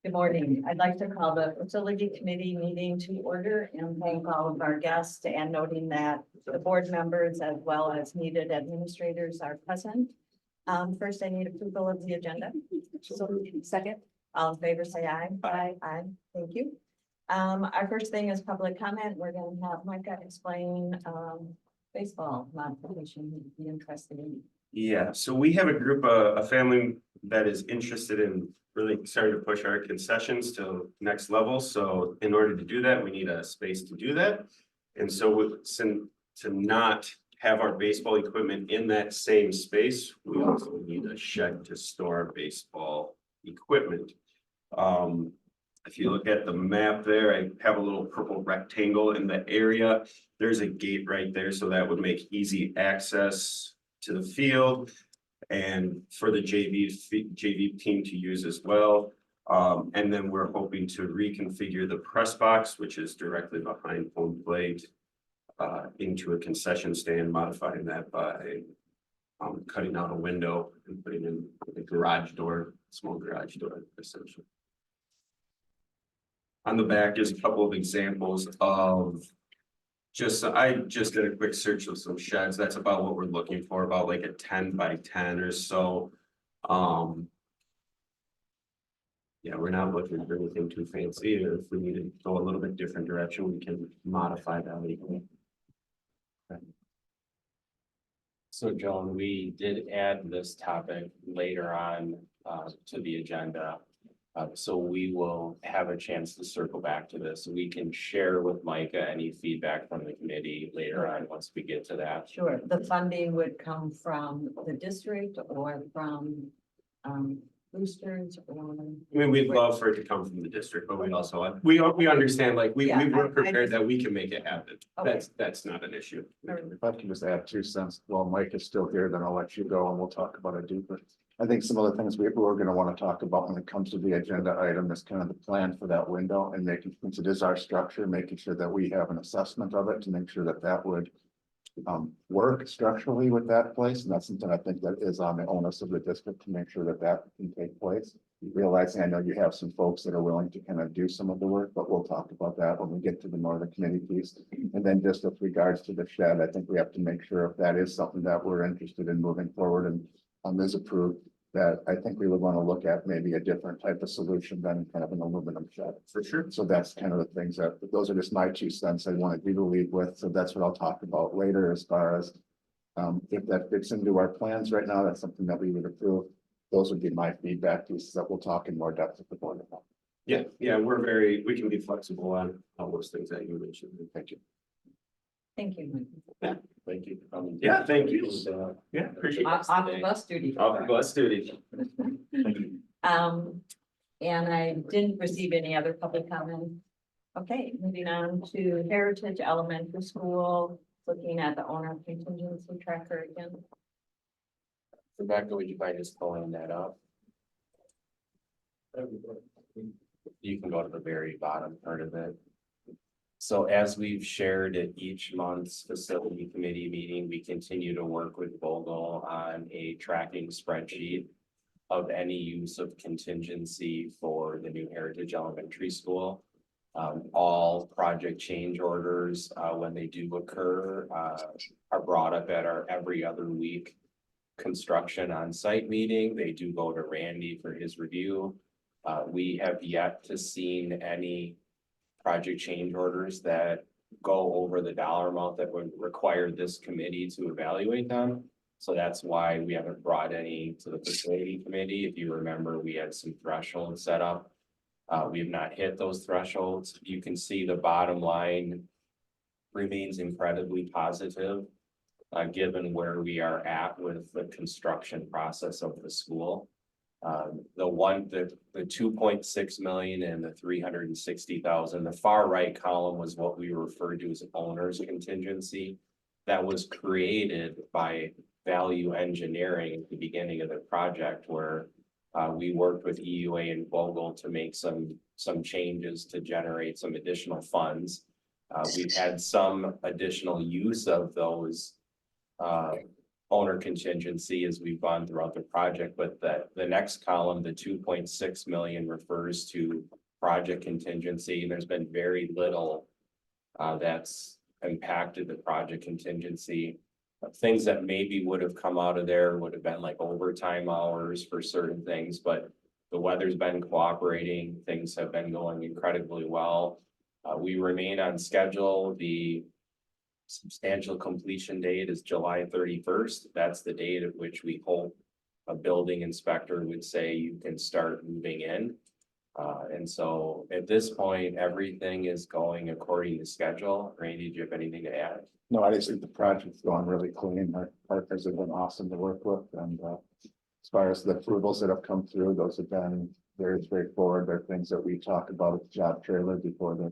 Good morning. I'd like to call the facility committee meeting to order and thank all of our guests, and noting that the board members as well as needed administrators are present. First, I need approval of the agenda. So second, all in favor, say aye. Aye. Aye. Thank you. Our first thing is public comment. We're going to have Micah explain baseball modification he'd be interested in. Yeah, so we have a group, a family that is interested in really starting to push our concessions to next level. So in order to do that, we need a space to do that. And so to not have our baseball equipment in that same space, we also need a shed to store baseball equipment. If you look at the map there, I have a little purple rectangle in the area. There's a gate right there, so that would make easy access to the field and for the JV team to use as well. And then we're hoping to reconfigure the press box, which is directly behind home plate, into a concession stand, modifying that by cutting out a window and putting in a garage door, small garage door, essentially. On the back is a couple of examples of I just did a quick search of some sheds. That's about what we're looking for, about like a 10 by 10 or so. Yeah, we're not looking for anything too fancy, or if we need to go a little bit different direction, we can modify that legally. So Joan, we did add this topic later on to the agenda. So we will have a chance to circle back to this. We can share with Micah any feedback from the committee later on once we get to that. Sure, the funding would come from the district or from boosters or. I mean, we'd love for it to come from the district, but we also, we understand, like, we were prepared that we can make it happen. Okay. That's not an issue. If I can just add 2 cents, while Mike is still here, then I'll let you go and we'll talk about it deeper. I think some of the things we're going to want to talk about when it comes to the agenda item is kind of the plan for that window, and making, since it is our structure, making sure that we have an assessment of it to make sure that that would work structurally with that place. And that's something I think that is on the onus of the district to make sure that that can take place. Realizing I know you have some folks that are willing to kind of do some of the work, but we'll talk about that when we get to the more of the committee piece. And then just with regards to the shed, I think we have to make sure if that is something that we're interested in moving forward and is approved, that I think we would want to look at maybe a different type of solution than kind of an aluminum shed. For sure. So that's kind of the things that, those are just my 2 cents I wanted you to leave with. So that's what I'll talk about later as far as if that fits into our plans right now, that's something that we would approve. Those would be my feedback pieces that we'll talk in more depth with the board about. Yeah, we can be flexible on all those things that you mentioned. Thank you. Thank you. Yeah, Thank you. Yeah, thank you. Yeah, appreciate it. Off the bus duty. Off the bus duty. And I didn't receive any other public comment. Okay, moving on to Heritage Elementary School, looking at the owner contingency tracker again. Rebecca, would you mind just pulling that up? You can go to the very bottom part of it. So as we've shared at each month's facility committee meeting, we continue to work with Vogel on a tracking spreadsheet of any use of contingency for the new Heritage Elementary School. All project change orders, when they do occur, are brought up at our every other week construction on site meeting. They do go to Randy for his review. We have yet to seen any project change orders that go over the dollar amount that would require this committee to evaluate them. So that's why we haven't brought any to the facility committee. If you remember, we had some thresholds set up. We have not hit those thresholds. You can see the bottom line remains incredibly positive, given where we are at with the construction process of the school. The 2.6 million and the 360,000, the far right column was what we referred to as owner's contingency. That was created by value engineering at the beginning of the project, where we worked with EUA and Vogel to make some changes to generate some additional funds. We've had some additional use of those owner contingency as we've gone throughout the project, but the next column, the 2.6 million refers to project contingency. There's been very little that's impacted the project contingency. Things that maybe would have come out of there would have been like overtime hours for certain things, but the weather's been cooperating. Things have been going incredibly well. We remain on schedule. The substantial completion date is July 31st. That's the date at which we hope a building inspector would say you can start moving in. And so at this point, everything is going according to schedule. Randy, do you have anything to add? No, I just think the project's going really clean. Our partners have been awesome to work with, and as far as the approvals that have come through, those have been very straightforward. They're things that we talked about at the job trailer before they're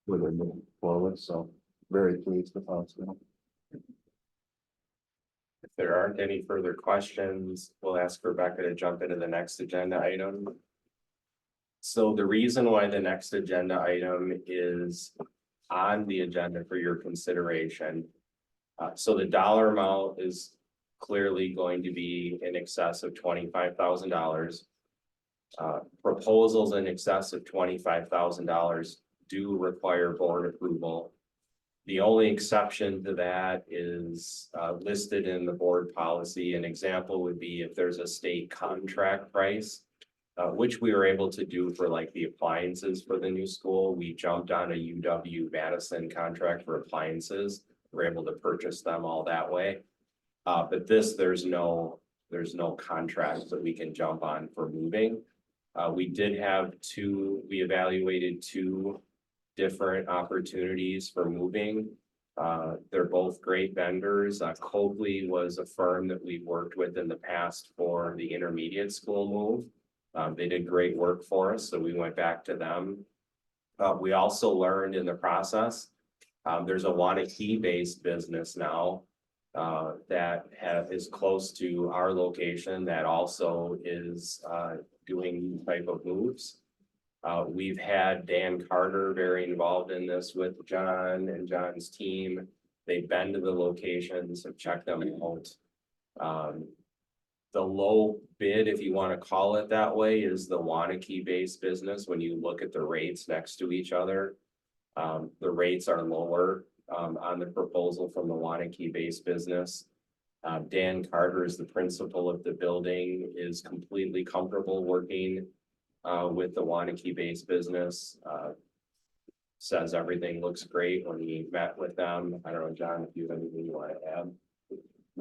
moving forward, so very pleased with how it's going. If there aren't any further questions, we'll ask Rebecca to jump into the next agenda item. So the reason why the next agenda item is on the agenda for your consideration. So the dollar amount is clearly going to be in excess of $25,000. Proposals in excess of $25,000 do require board approval. The only exception to that is listed in the board policy. An example would be if there's a state contract price, which we were able to do for like the appliances for the new school. We jumped on a UW-Madison contract for appliances. We're able to purchase them all that way. But this, there's no contract that we can jump on for moving. We evaluated two different opportunities for moving. They're both great vendors. Copley was a firm that we've worked with in the past for the intermediate school move. They did great work for us, so we went back to them. We also learned in the process, there's a Waunakee-based business now that is close to our location that also is doing these type of moves. We've had Dan Carter very involved in this with John and John's team. They've been to the locations, have checked them out. The low bid, if you want to call it that way, is the Waunakee-based business. When you look at the rates next to each other, the rates are lower on the proposal from the Waunakee-based business. Dan Carter is the principal of the building, is completely comfortable working with the Waunakee-based business. Says everything looks great when he met with them. I don't know, John, if you have anything you want to add.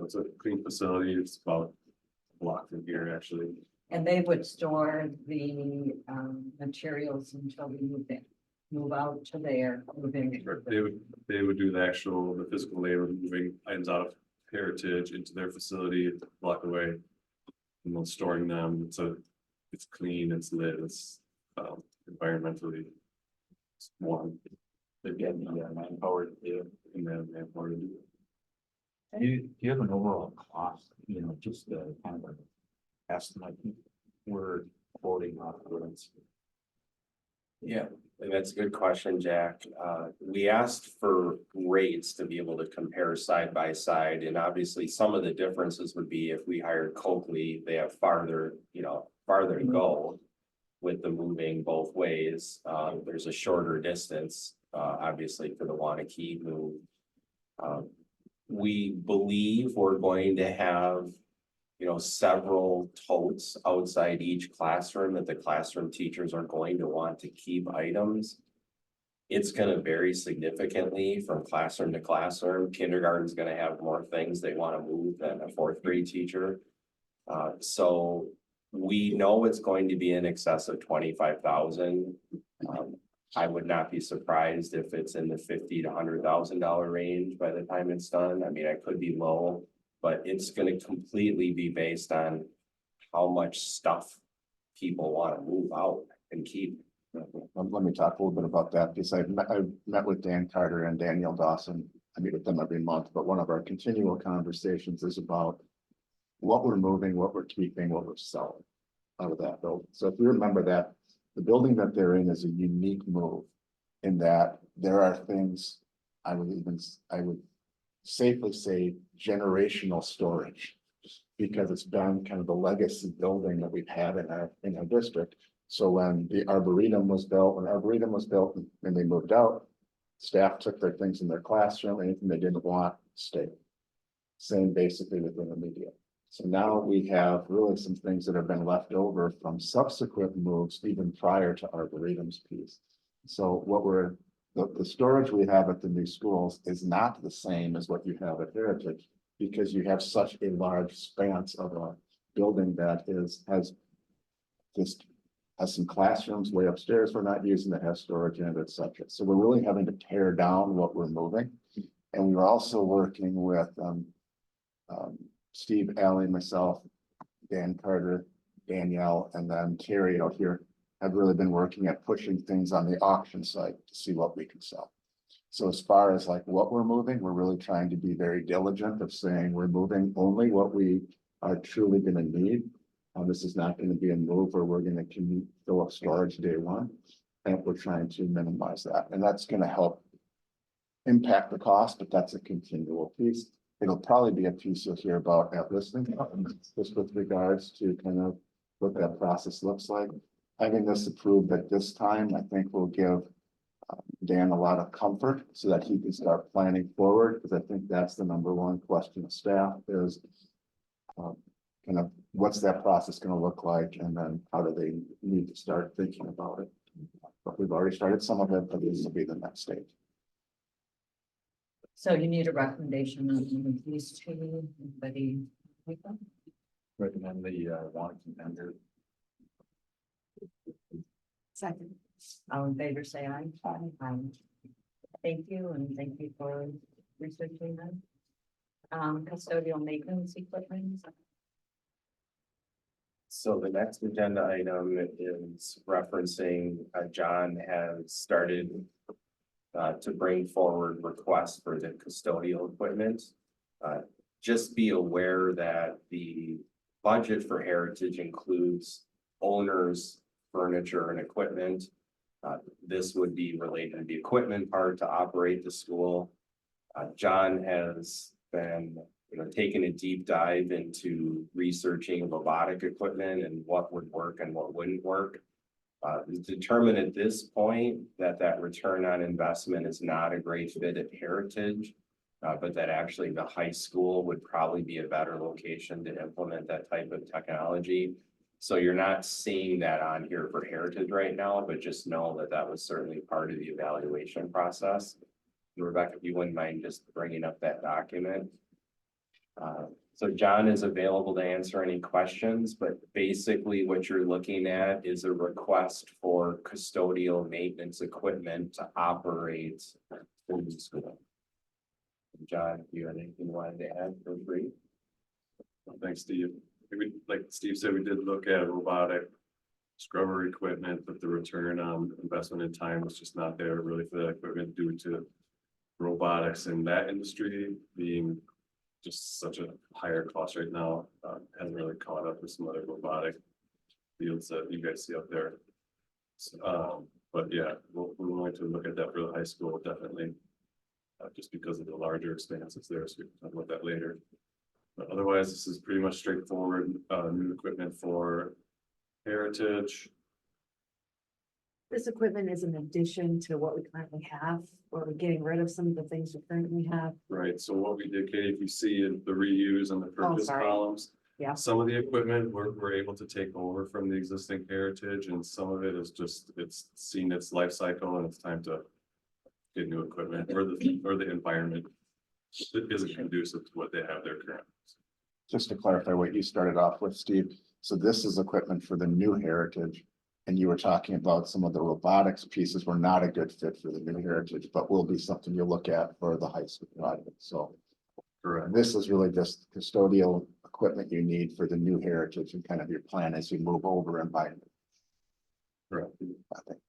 It's a clean facility. It's about a block from here, actually. And they would store the materials until we move out to there, move in. They would do the physical labor, moving items out of Heritage into their facility, a block away, and then storing them. So it's clean, it's lit, it's environmentally warm. They've got manpower to do it, and then manpower to do it. Do you have an overall cost, just kind of an estimate? We're quoting operations. Yeah, and that's a good question, Jack. We asked for rates to be able to compare side by side, and obviously some of the differences would be if we hired Copley, they have farther to go with the moving both ways. There's a shorter distance, obviously, for the Waunakee move. We believe we're going to have several totes outside each classroom that the classroom teachers are going to want to keep items. It's going to vary significantly from classroom to classroom. Kindergarten's going to have more things they want to move than a fourth grade teacher. So we know it's going to be in excess of 25,000. I would not be surprised if it's in the $50,000 to $100,000 range by the time it's done. I mean, I could be low, but it's going to completely be based on how much stuff people want to move out and keep. Let me talk a little bit about that, because I've met with Dan Carter and Danielle Dawson. I meet with them every month, but one of our continual conversations is about what we're moving, what we're keeping, what we're selling out of that building. So if you remember that, the building that they're in is a unique move in that there are things I would safely say generational storage. Because it's been kind of the legacy building that we've had in our district. So when the Arboretum was built, and they moved out, staff took their things in their classroom, anything they didn't want, stayed. Same basically with intermediate. So now we have really some things that have been left over from subsequent moves, even prior to Arboretum's piece. So what the storage we have at the new schools is not the same as what you have at Heritage, because you have such a large span of a building that has some classrooms way upstairs we're not using that has storage in it, et cetera. So we're really having to tear down what we're moving. And we were also working with Steve, Allie, myself, Dan Carter, Danielle, and then Terry out here have really been working at pushing things on the auction site to see what we can sell. So as far as like what we're moving, we're really trying to be very diligent of saying we're moving only what we are truly going to need. This is not going to be a move where we're going to fill up storage day one. And we're trying to minimize that. And that's going to help impact the cost, but that's a continual piece. It'll probably be a piece you'll hear about at listening, just with regards to kind of what that process looks like. Having this approved at this time, I think will give Dan a lot of comfort so that he can start planning forward, because I think that's the number one question of staff is kind of what's that process going to look like, and then how do they need to start thinking about it. But we've already started some of it, but this will be the next stage. So you need a recommendation on these two, anybody? Recommend the Waunakee vendor. Second. All in favor, say aye. Aye. Thank you, and thank you for researching that. Custodial maintenance equipment. So the next agenda item is referencing, John has started to bring forward requests for the custodial equipment. Just be aware that the budget for Heritage includes owners, furniture, and equipment. This would be related to the equipment part to operate the school. John has been taking a deep dive into researching robotic equipment and what would work and what wouldn't work. It's determined at this point that return on investment is not a great fit at Heritage, but that actually the high school would probably be a better location to implement that type of technology. So you're not seeing that on here for Heritage right now, but just know that that was certainly part of the evaluation process. Rebecca, if you wouldn't mind just bringing up that document. So John is available to answer any questions, but basically what you're looking at is a request for custodial maintenance equipment to operate the school. John, if you had anything you wanted to add, feel free. Well, thanks, Steve. Like Steve said, we did look at robotic scrubber equipment, but the return on investment in time was just not there really for that equipment due to robotics in that industry being just such a higher cost right now. Hasn't really caught up with some other robotic fields that you guys see up there. But yeah, we're willing to look at that for the high school, definitely. Just because of the larger expanses there, so we can talk about that later. But otherwise, this is pretty much straightforward, new equipment for Heritage. This equipment is an addition to what we currently have, or we're getting rid of some of the things we currently have. Right, so what we did, Katie, if you see in the reuse and the purchase sorry. columns. Yeah. Some of the equipment we're able to take over from the existing Heritage, and some of it is just, it's seen its life cycle and it's time to get new equipment, or the environment isn't conducive to what they have there currently. Just to clarify what you started off with, Steve. So this is equipment for the new Heritage. And you were talking about some of the robotics pieces were not a good fit for the new Heritage, but will be something you'll look at for the high school project. So this is really just custodial equipment you need for the new Heritage and kind of your plan as you move over and buy. Correct. I think.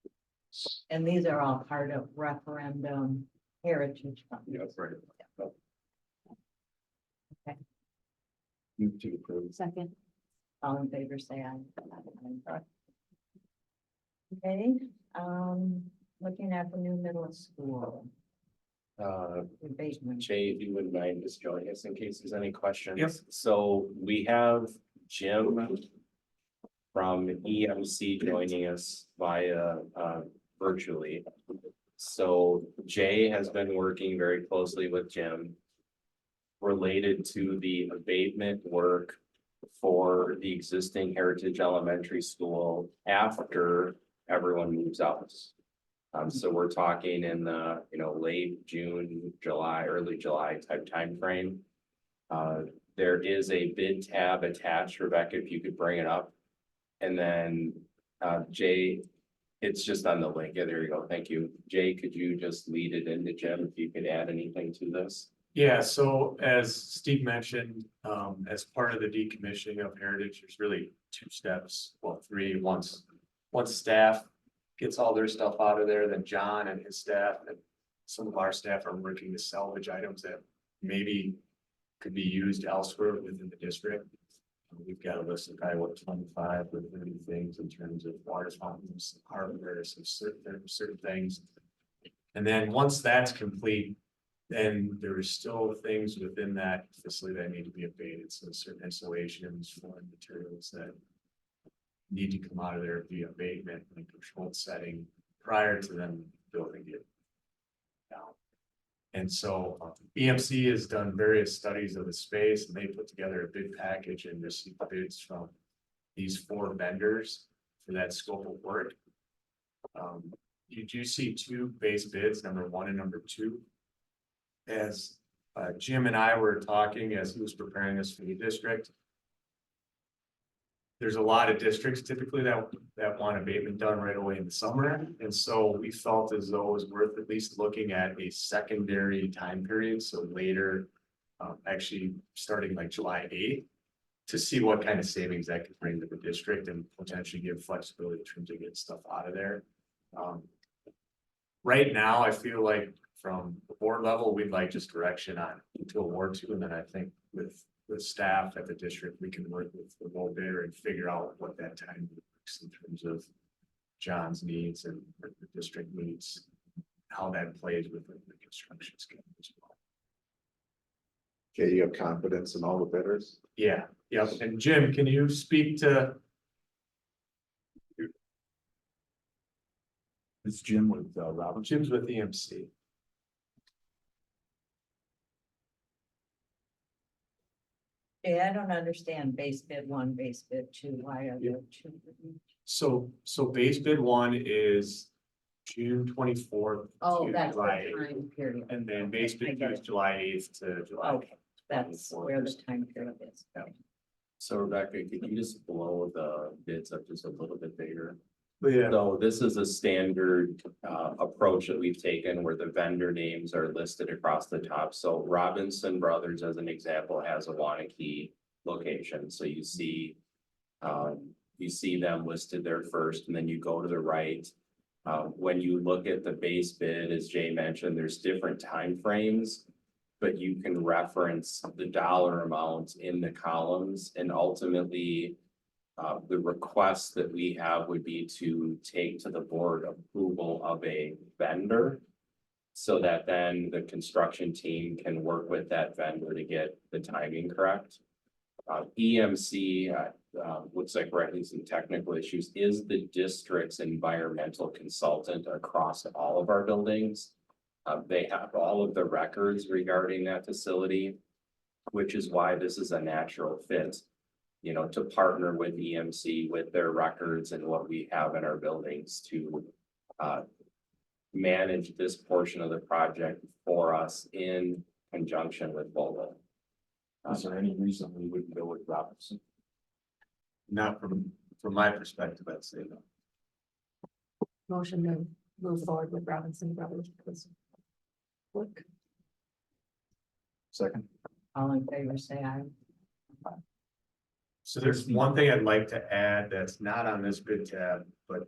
And these are all part of referendum Heritage funds. Yeah, that's right. Move to approve. Second. All in favor, say aye. Okay, looking at the new middle school. Abatement. Jay, if you wouldn't mind just joining us in case there's any questions. Yep. So we have Jim from EMC joining us via virtually. So Jay has been working very closely with Jim related to the abatement work for the existing Heritage Elementary School after everyone moves out. So we're talking in the, late June, July, early July type timeframe. There is a bid tab attached, Rebecca, if you could bring it up. And then, Jay, it's just on the link. Yeah, there you go. Thank you. Jay, could you just lead it into Jim if you could add anything to this? Yeah, so as Steve mentioned, as part of the decommissioning of Heritage, there's really two steps, well, three. Once staff gets all their stuff out of there, then John and his staff and some of our staff are working to salvage items that maybe could be used elsewhere within the district. We've got a list of probably 25 or 30 things in terms of water fountains, hardware, some certain things. And then once that's complete, then there's still things within that facility that need to be abated. So certain installations, foreign materials that need to come out of there via abatement and controlled setting prior to them building it down. And so EMC has done various studies of the space and they put together a bid package and received bids from these 4 vendors for that scope of work. You do see 2 base bids, number 1 and number 2. As Jim and I were talking as he was preparing us for the district. There's a lot of districts typically that want abatement done right away in the summer. And so we felt as though it was worth at least looking at a secondary time period. So later, actually starting like July 8th, to see what kind of savings that could bring to the district and potentially give flexibility in terms of getting stuff out of there. Right now, I feel like from the board level, we'd like just direction on to award to, and then I think with staff at the district, we can work with the low bidder and figure out what that time looks in terms of John's needs and the district needs, how that plays with the construction schedule as well. Okay, you have confidence in all the bidders? Yeah, yep. And Jim, can you speak to? It's Jim with Robin. Jim's with EMC. Yeah, I don't understand base bid 1, base bid 2. Why are there 2? So base bid 1 is June 24th. Oh, to that's July the 8th. time period. And then base I bid get 2 is it. July 8th to July. Okay, that's where the time period is. So Rebecca, could you just blow the bids up just a little bit bigger? But yeah, So this is a standard approach that we've taken where the vendor names are listed across the top. So Robinson Brothers, as an example, has a Waunakee location. So you see them listed there first, and then you go to the right. When you look at the base bid, as Jay mentioned, there's different timeframes, but you can reference the dollar amounts in the columns, and ultimately the request that we have would be to take to the board approval of a vendor so that then the construction team can work with that vendor to get the timing correct. EMC, looks like we're having some technical issues, is the district's environmental consultant across all of our buildings. They have all of the records regarding that facility, which is why this is a natural fit. To partner with EMC with their records and what we have in our buildings to manage this portion of the project for us in conjunction with Volvo. Is there any reason we wouldn't go with Robinson? not from my perspective, I'd say no. Motion to move forward with Robinson Brothers. Please. Work. Second, All in favor, say aye. So there's one thing I'd like to add that's not on this bid tab, but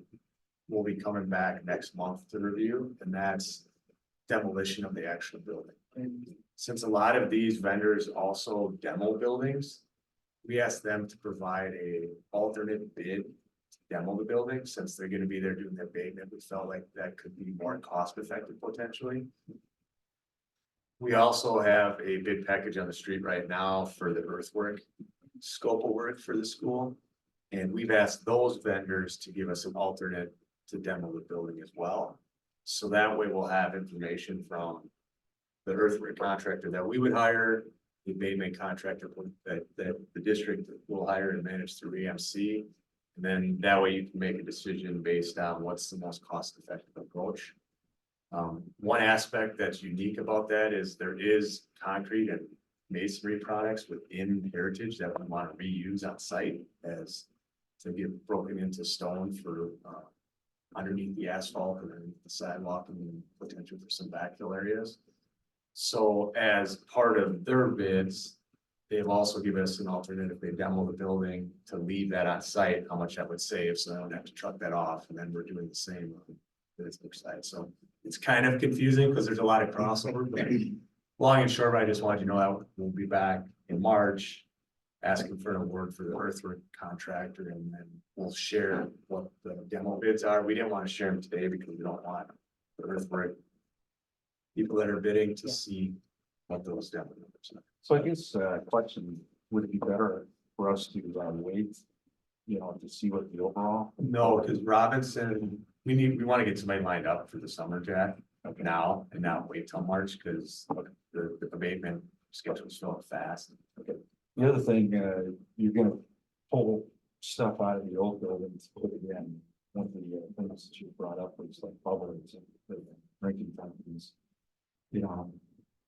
we'll be coming back next month to review, and that's demolition of the actual building. Since a lot of these vendors also demo buildings, we asked them to provide a alternate bid to demo the building, since they're gonna be there doing their abatement. We felt like that could be more cost effective potentially. We also have a bid package on the street right now for the earthwork, scope of work for the school. And we've asked those vendors to give us an alternate to demo the building as well. So that way we'll have information from the earthwork contractor that we would hire, the abatement contractor that the district will hire and manage through EMC. And then that way you can make a decision based on what's the most cost-effective approach. One aspect that's unique about that is there is concrete and masonry products within Heritage that we want to reuse on site as to get broken into stone for underneath the asphalt and then the sidewalk and potential for some backfill areas. So as part of their bids, they've also given us an alternate if they demo the building to leave that on site, how much that would save, so they don't have to truck that off, and then we're doing the same on the Pittsburgh side. So it's kind of confusing because there's a lot of crossover, but long and short, I just wanted you to know that we'll be back in March asking for an award for the earthwork contractor, and then we'll share what the demo bids are. We didn't want to share them today because we don't want the earthwork people that are bidding to see what those demo numbers are. So I guess, question, would it be better for us to wait, to see what the overall? No, because Robinson, we want to get somebody lined up for the summer, Jack, now and not wait till March, because the abatement schedule's so fast. The other thing, you're gonna pull stuff out of the old buildings, put it in. One of the things that you brought up was like bubblers and the drinking fountains.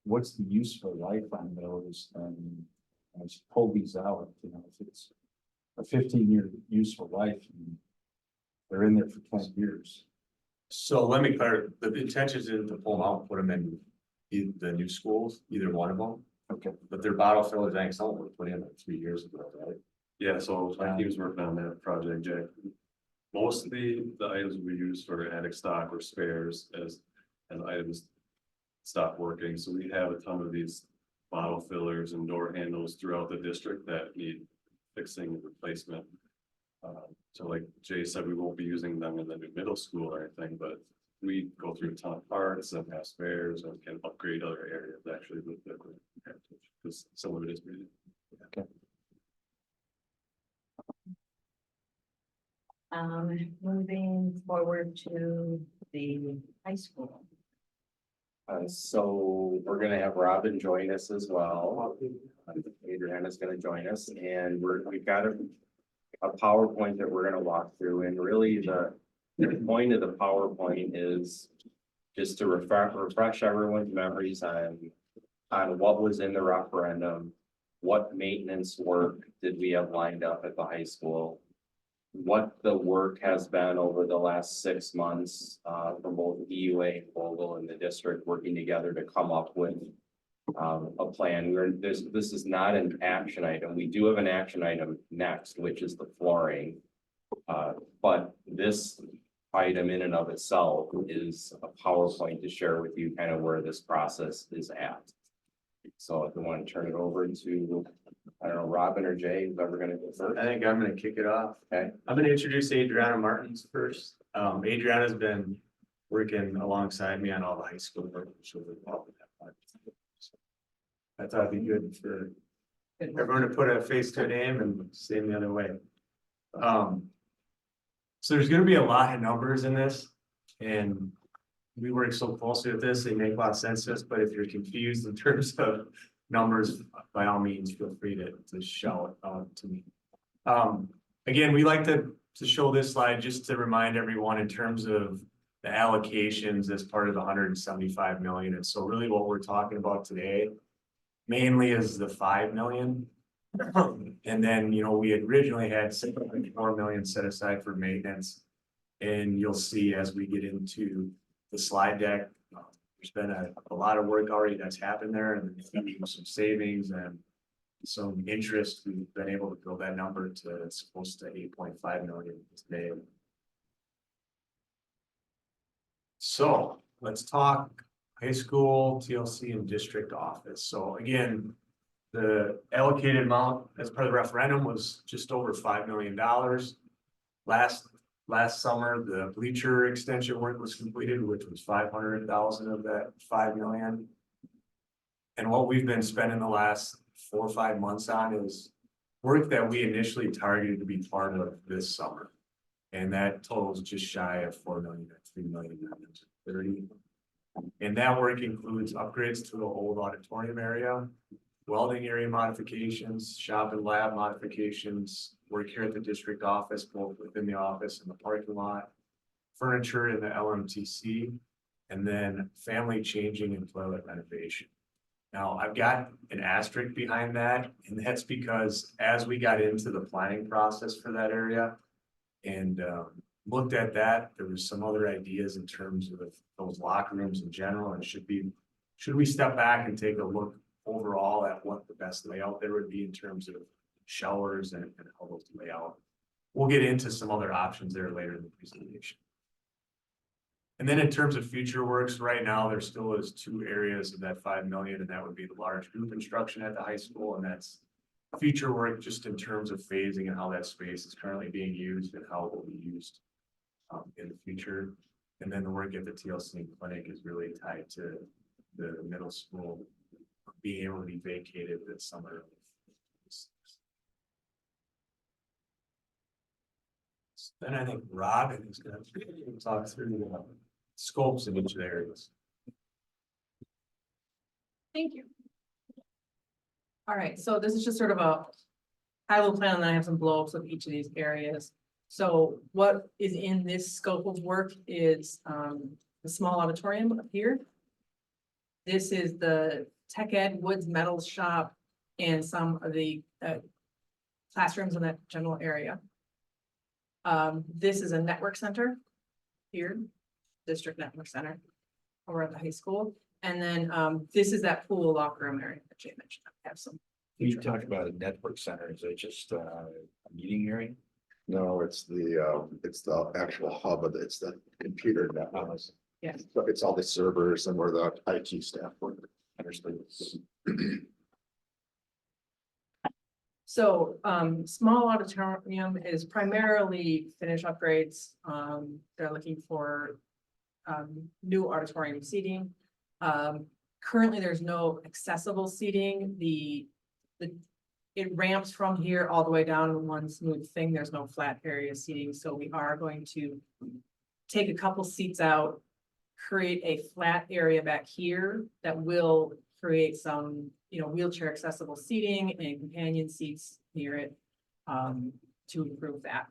What's the useful life on those? And as you pull these out, if it's a 15-year useful life, and they're in there for 20 years. So let me clarify, the intention is to pull them out, and put them in the new schools, either one of them. Okay. But their bottle fillers, I think someone would put in like 3 years ago, right? Yeah, so my team's working on that project, Jack. Most of the items we use for attic stock or spares as items stop working, so we have a ton of these bottle fillers and door handles throughout the district that need fixing and replacement. So like Jay said, we won't be using them in the new middle school or anything, but we go through a ton of parts and have spares and can upgrade other areas actually with the Heritage, because some of it is needed. Okay. Moving forward to the high school. So we're gonna have Robin join us as well. Adriana's gonna join us, and we've got a PowerPoint that we're gonna walk through, and really the point of the PowerPoint is just to refresh everyone's memories on what was in the referendum, what maintenance work did we have lined up at the high school, what the work has been over the last 6 months from both EUA and Vogel and the district working together to come up with a plan. This is not an action item. We do have an action item next, which is the flooring. But this item in and of itself is a PowerPoint to share with you kind of where this process is at. So if you want to turn it over to, I don't know, Robin or Jay, who's ever gonna go first. I think I'm gonna kick it off. Okay. I'm gonna introduce Adriana Martins first. Adriana's been working alongside me on all the high school work. She'll be involved with that project. So I thought it'd be good for everyone to put a face to a name and say them the other way. So there's gonna be a lot of numbers in this, and we work so closely with this, they make a lot of sense to us, but if you're confused in terms of numbers, by all means, feel free to shout out to me. Again, we like to show this slide just to remind everyone in terms of the allocations as part of the 175 million. And so really what we're talking about today mainly is the 5 million. And then, we had originally had 6.4 million set aside for maintenance. And you'll see as we get into the slide deck, there's been a lot of work already that's happened there, and some savings and some interest. We've been able to build that number to, it's close to 8.5 million today. So let's talk high school, TLC, and district office. So again, the allocated amount as part of the referendum was just over $5 million. Last summer, the bleacher extension work was completed, which was 500,000 of that 5 million. And what we've been spending the last 4 or 5 months on is work that we initially targeted to be part of this summer. And that totals just shy of 4 million, 3 million, 30. And that work includes upgrades to the old auditorium area, welding area modifications, shop and lab modifications, work here at the district office, both within the office and the parking lot, furniture in the LMTC, and then family changing and toilet renovation. Now, I've got an asterisk behind that, and that's because as we got into the planning process for that area and looked at that, there was some other ideas in terms of those locker rooms in general, and should we step back and take a look overall at what the best layout there would be in terms of showers and how those lay out. We'll get into some other options there later in the presentation. And then in terms of future works, right now, there still is 2 areas of that 5 million, and that would be the large group instruction at the high school, and that's future work just in terms of phasing and how that space is currently being used and how it will be used in the future. And then the work at the TLC clinic is really tied to the middle school being able to be vacated this summer. Then I think Robin is going to talk through the scopes in each of the areas. Thank you. All right, so this is just sort of a high-level plan, and then I have some blow-ups of each of these areas. So what is in this scope of work is the small auditorium up here. This is the Tech Ed Woods Metals Shop and some of the classrooms in that general area. This is a network center here, district network center over at the high school. And then this is that pool locker room area that Jay mentioned. I have some. You talked about a network center. Is it just a meeting area? No, it's the actual hub of it's the computer network. Yes. So it's all the servers and where the IT staff work. Understood. So small auditorium is primarily finish upgrades. They're looking for new auditorium seating. Currently, there's no accessible seating. It ramps from here all the way down in one smooth thing. There's no flat area seating. So we are going to take a couple seats out, create a flat area back here that will create some, wheelchair accessible seating and companion seats near it to improve that.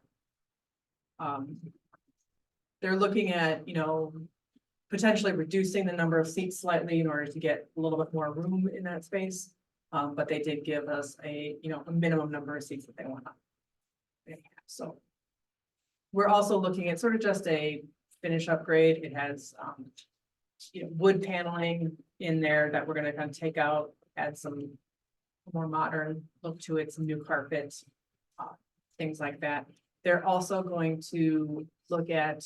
They're looking at, potentially reducing the number of seats slightly in order to get a little bit more room in that space. But they did give us a minimum number of seats that they want. So we're also looking at sort of just a finish upgrade. It has wood paneling in there that we're going to kind of take out, add some more modern look to it, some new carpets, things like that. They're also going to look at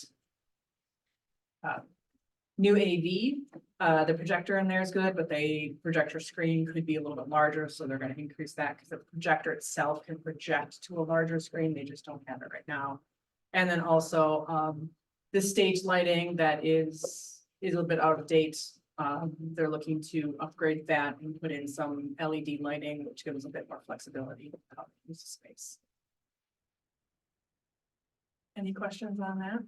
new AV. The projector in there is good, but the projector screen could be a little bit larger, so they're going to increase that because the projector itself can project to a larger screen. They just don't have it right now. And then also the stage lighting that is a little bit out of date. They're looking to upgrade that and put in some LED lighting, which gives a bit more flexibility to how to use the space. Any questions on that?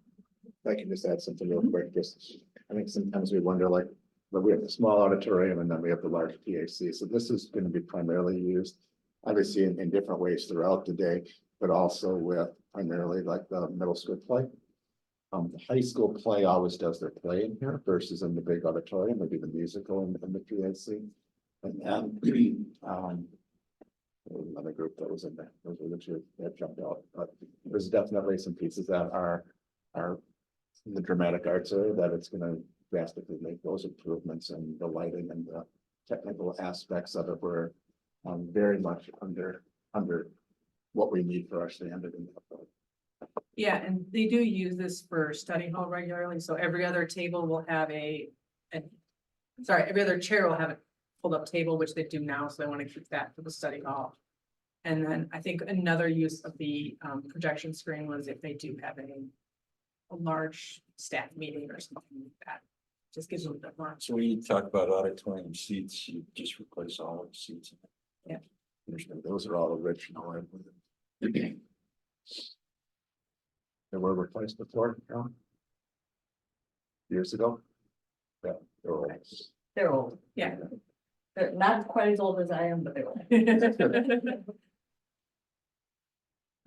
I can just add something real quick. Just, I think sometimes we wonder, like, but we have the small auditorium and then we have the large PAC. So this is going to be primarily used, obviously, in different ways throughout the day, but also with primarily like the middle school play. The high school play always does their play in here versus in the big auditorium, maybe the musical and the PAC. And then there was another group that was in there. Those were the two that jumped out. But there's definitely some pieces that are in the dramatic arts area that it's going to drastically make those improvements, and the lighting and the technical aspects of it were very much under what we need for our standard in that. Yeah, and they do use this for study hall regularly. So every other table will have every other chair will have a pulled up table, which they do now. So they want to keep that for the study hall. And then I think another use of the projection screen was if they do have a large staff meeting or something like that, just gives them a bit more. So when you talk about auditorium seats, you just replace all of the seats. Those are all original. They were replaced before, John? Years ago? Yeah, they're old. They're old. Yeah. They're not quite as old as I am, but they're old.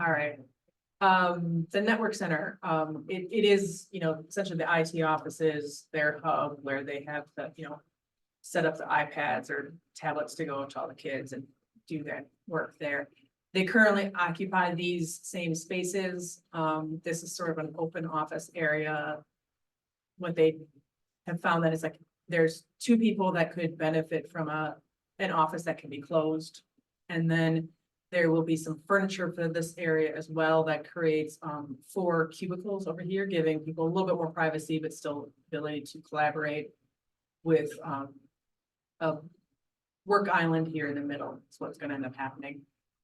All right. The network center, it is, essentially the IT offices, their hub where they have the, set up the iPads or tablets to go to all the kids and do that work there. They currently occupy these same spaces. This is sort of an open office area. What they have found that it's like, there's two people that could benefit from an office that can be closed. And then there will be some furniture for this area as well that creates 4 cubicles over here, giving people a little bit more privacy, but still ability to collaborate with a work island here in the middle. That's what's gonna end up happening.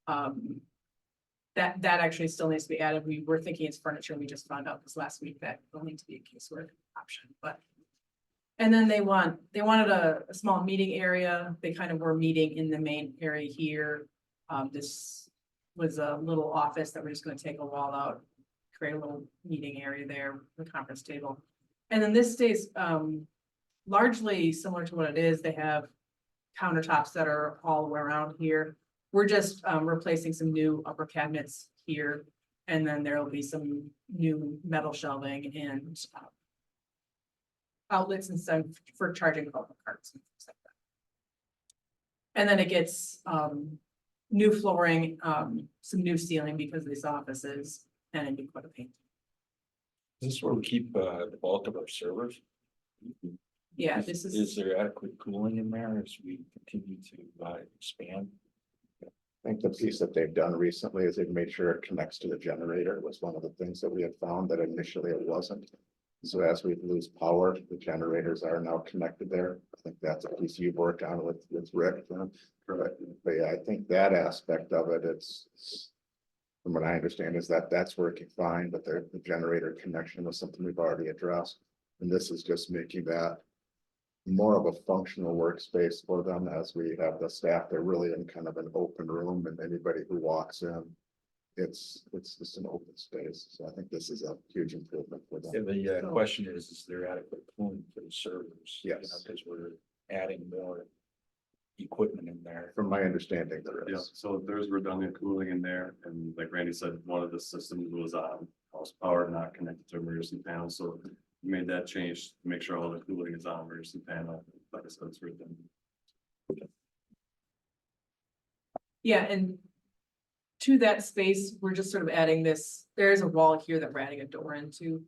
That actually still needs to be added. We were thinking it's furniture. We just found out this last week that will need to be a casework option, but. And then they wanted a small meeting area. They kind of were meeting in the main area here. This was a little office that we're just gonna take a wall out, create a little meeting area there, the conference table. And then this stays largely similar to what it is. They have countertops that are all around here. We're just replacing some new upper cabinets here. And then there will be some new metal shelving and outlets and stuff for charging mobile carts and things like that. And then it gets new flooring, some new ceiling because of these offices and a new coat of paint. Is this where we keep the bulk of our servers? Yeah, this Is is, there adequate cooling in there as we continue to expand? I think the piece that they've done recently is they've made sure it connects to the generator. It was one of the things that we had found that initially it wasn't. So as we lose power, the generators are now connected there. I think that's a piece you've worked on with Rick. But yeah, I think that aspect of it, it's from what I understand is that that's working fine, but the generator connection was something we've already addressed. And this is just making that more of a functional workspace for them as we have the staff. They're really in kind of an open room, and anybody who walks in, it's just an open space. So I think this is a huge improvement for them. Yeah, the question is there adequate cooling for the servers? Yes. Because we're adding more equipment in there. From my understanding, there Yeah, is. so there's redundant cooling in there, and like Randy said, one of the systems was house powered, not connected to emergency panel, so we made that change to make sure all the cooling is on emergency panel, like I said, it's redundant. yeah, and to that space, we're just sort of adding this, there is a wall here that we're adding a door into.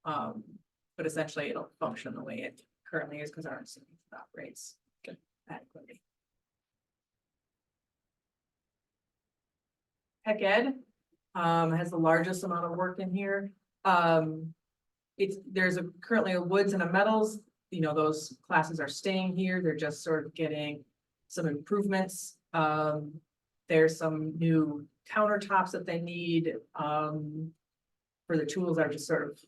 But essentially it'll function the way it currently is because our system operates adequately. Tech Ed has the largest amount of work in here. There's currently a woods and a metals, those classes are staying here. They're just sort of getting some improvements. There's some new countertops that they need for the tools that are just sort of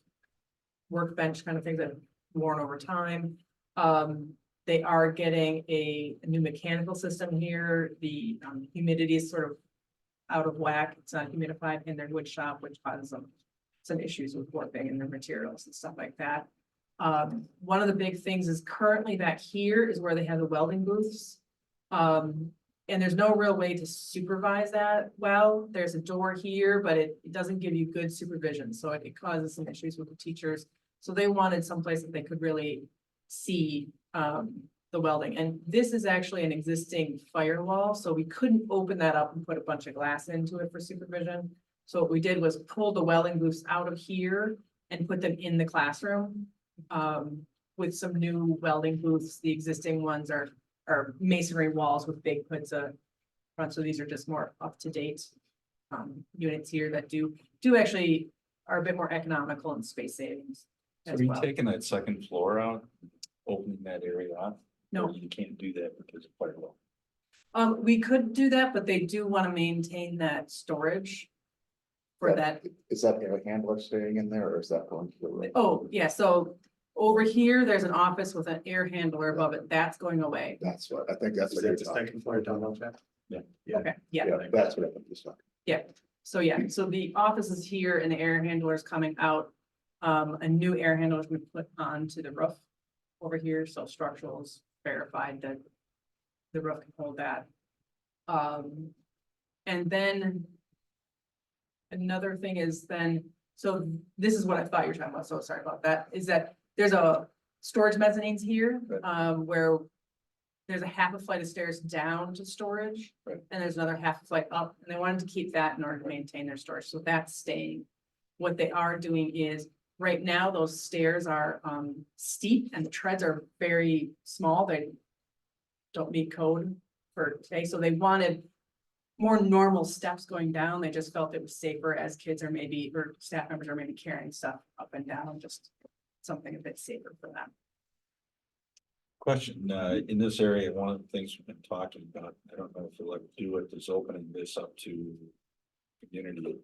workbench kind of things that have worn over time. They are getting a new mechanical system here. The humidity is sort of out of whack. It's not humidified in their wood shop, which causes some issues with warping in their materials and stuff like that. One of the big things is currently back here is where they have the welding booths. And there's no real way to supervise that well. There's a door here, but it doesn't give you good supervision. So it causes some issues with the teachers. So they wanted someplace that they could really see the welding. And this is actually an existing firewall. So we couldn't open that up and put a bunch of glass into it for supervision. So what we did was pull the welding booths out of here and put them in the classroom with some new welding booths. The existing ones are masonry walls with big hoods front. So these are just more up-to-date units here that do actually are a bit more economical and space savings. So as are you well. taking that second floor out, opening that area up? No. Or you can't do that because of firewall. We could do that, but they do want to maintain that storage for that. Is that air handler staying in there, or is that going to the roof? Oh, yeah, so Over here, there's an office with an air handler above it. That's going away. That's what, I think that's Is what that you're the talking second floor down on that? Yeah. Okay, yeah. about. Yeah, that's what I think you're talking. So yeah, so the office is here and the air handler is coming out. A new air handler has been put onto the roof over here, so structural is verified that the roof can hold that. And then another thing is then, so this is what I thought you were talking about, so sorry about that, is that there's a storage mezzanines here, where there's a half a flight of stairs down to storage, Right. and there's another half a flight up, and they wanted to keep that in order to maintain their storage, so that's staying. What they are doing is, right now, those stairs are steep and the treads are very small, they don't meet code for today, so they wanted more normal steps going down, they just felt it was safer as kids are maybe, or staff members are maybe carrying stuff up and down, just something a bit safer for them. Question, in this area, one of the things we've been talking about, I don't know if you'll ever do it, is opening this up to community.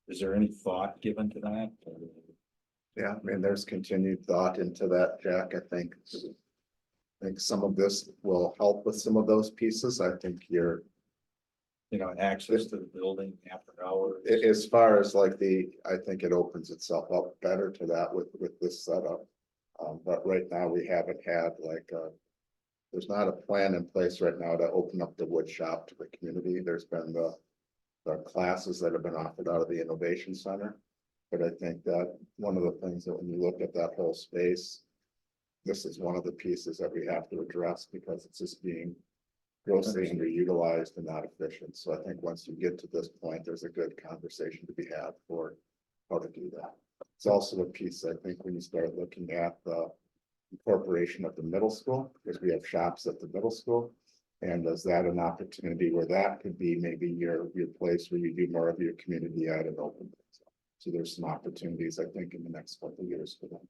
Is there any thought given to that? Yeah, I mean, there's continued thought into that, Jack. I think some of this will help with some of those pieces. I think you're, You know, access to the building after hours? as far as like I think it opens itself up better to that with this setup. But right now we haven't had there's not a plan in place right now to open up the wood shop to the community. There's been the classes that have been offered out of the Innovation Center. But I think that one of the things that when you look at that whole space, this is one of the pieces that we have to address because it's just being grossly underutilized and not efficient. So I think once you get to this point, there's a good conversation to be had for how to do that. It's also a piece, I think, when you start looking at the incorporation of the middle school, because we have shops at the middle school. And is that an opportunity where that could be maybe your place where you do more of your community ed and open? So there's some opportunities, I think, in the next couple of years for them.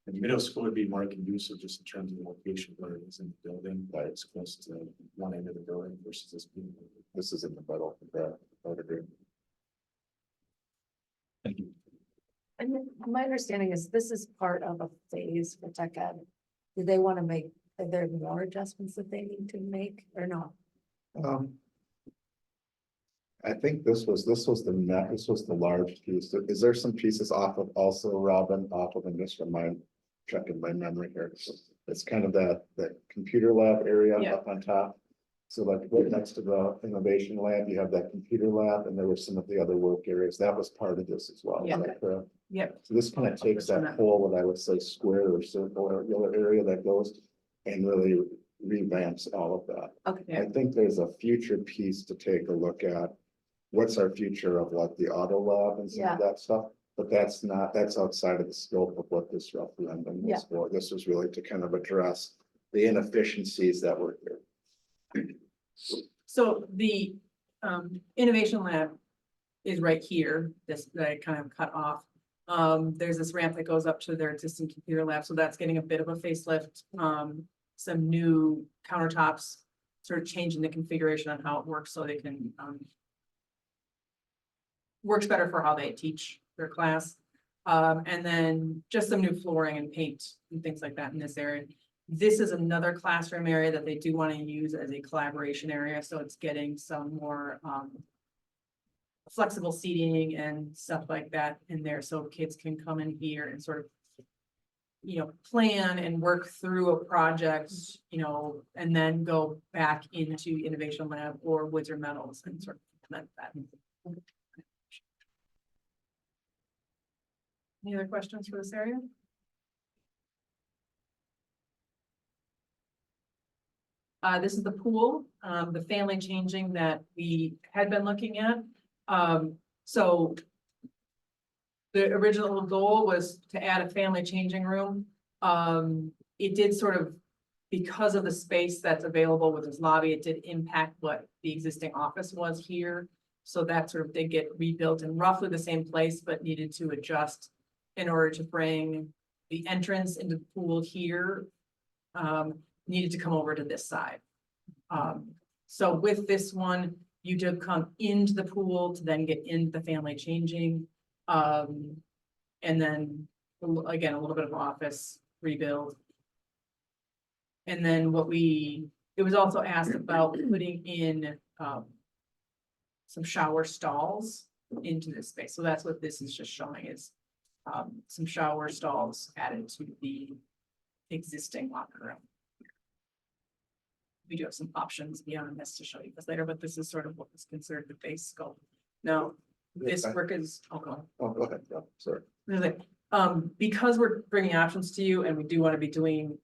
And middle school would be more conducive just in terms of the location where it is in the building, but it's close to one end of the building versus this being. This is in the middle of the agree. Thank you. And then my understanding is this is part of a phase for tech ed. Do they want to make, are there more adjustments that they need to make or not? I think this was the large piece. Is there some pieces off of also, Robin, off of, and just remind, checking my memory here. It's kind of that computer lab area Yeah. up on top. So like right next to the innovation lab, you have that computer lab and there were some of the other work areas. That was part of this as well. Is Yeah. that correct? Yep, So this kind of takes that whole, what I would say, square or circle or the other area that goes and really revamps all of that. Okay. I think there's a future piece to take a look at. What's our future of like the auto lab and some of that stuff? But that's outside of the scope of what this referendum was for. This was really to kind of address the inefficiencies that were here. so the innovation lab is right here, this that I kind of cut off. There's this ramp that goes up to their existing computer lab, so that's getting a bit of a facelift. Some new countertops, sort of changing the configuration on how it works so they can works better for how they teach their class. And then just some new flooring and paint and things like that in this area. This is another classroom area that they do want to use as a collaboration area, so it's getting some more flexible seating and stuff like that in there, so kids can come in here and sort of, you know, plan and work through a project, you know, and then go back into Innovation Lab or Woods or Metals and sort of implement that. Any other questions for this area? This is the pool, the family changing that we had been looking at. So the original goal was to add a family changing room. It did sort of, because of the space that's available with this lobby, it did impact what the existing office was here. So that sort of did get rebuilt in roughly the same place, but needed to adjust in order to bring the entrance into the pool here. Needed to come over to this side. So with this one, you did come into the pool to then get into the family changing. And then again, a little bit of office rebuild. And then it was also asked about putting in, some shower stalls into this space. So that's what this is just showing is, some shower stalls added to the existing locker room. We do have some options beyond this to show you this later, but this is sort of what was considered the base scope. Now, this work is, Oh, go ahead, yeah, sorry. because we're bringing options to you and we do want to be doing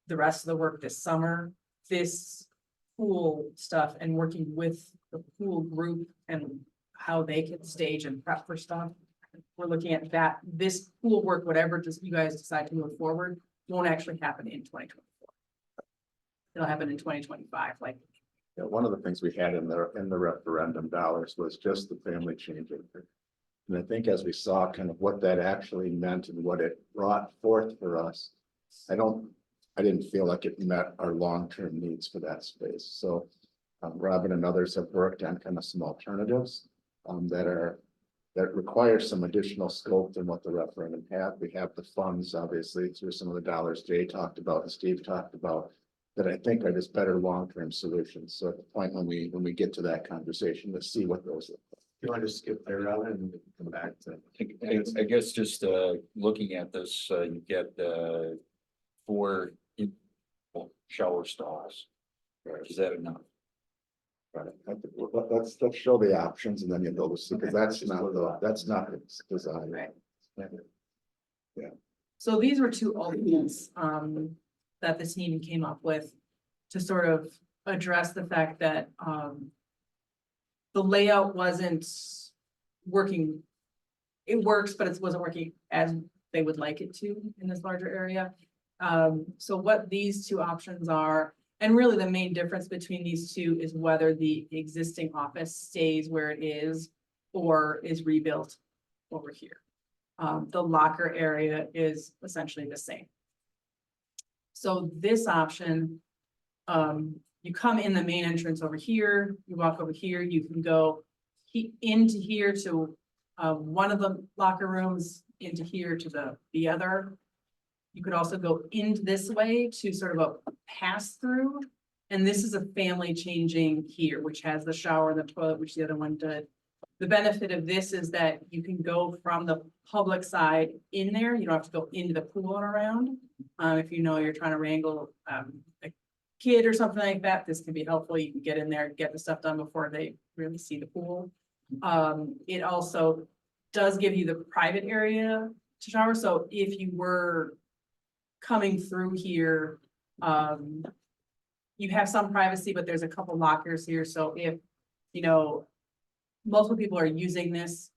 the rest of the work this summer, this pool stuff and working with the pool group and how they can stage and prep for stuff. We're looking at that, this pool work, whatever just you guys decide to move forward, won't actually happen in 2024. It'll happen in 2025, like, Yeah, one of the things we had in the referendum dollars was just the family changing. And I think as we saw kind of what that actually meant and what it brought forth for us, I didn't feel like it met our long-term needs for that space. So Robin and others have worked on kind of some alternatives that require some additional scope than what the referendum had. We have the funds, obviously, through some of the dollars Jay talked about and Steve talked about, that I think are just better long-term solutions. So at the point when we get to that conversation, let's see what those look like. You want to skip there, Robin, and come back to. I guess just looking at this, you get 4 shower stalls. Is that enough? Right. I think let's show the options and then you go to see, because that's not its design. Right. Yeah. So these were 2 alternates, that this team came up with to sort of address the fact that, the layout wasn't working. It works, but it wasn't working as they would like it to in this larger area. So what these 2 options are, and really the main difference between these 2 is whether the existing office stays where it is or is rebuilt over here. The locker area is essentially the same. So this option, you come in the main entrance over here, you walk over here, you can go into here to one of the locker rooms, into here to the other. You could also go into this way to sort of a pass through. And this is a family changing here, which has the shower and the toilet, which the other one did. The benefit of this is that you can go from the public side in there. You don't have to go into the pool and around. If you know you're trying to wrangle a kid or something like that, this can be helpful. You can get in there, get the stuff done before they really see the pool. It also does give you the private area to shower. So if you were coming through here, you have some privacy, but there's a couple lockers here. So if, multiple people are using this,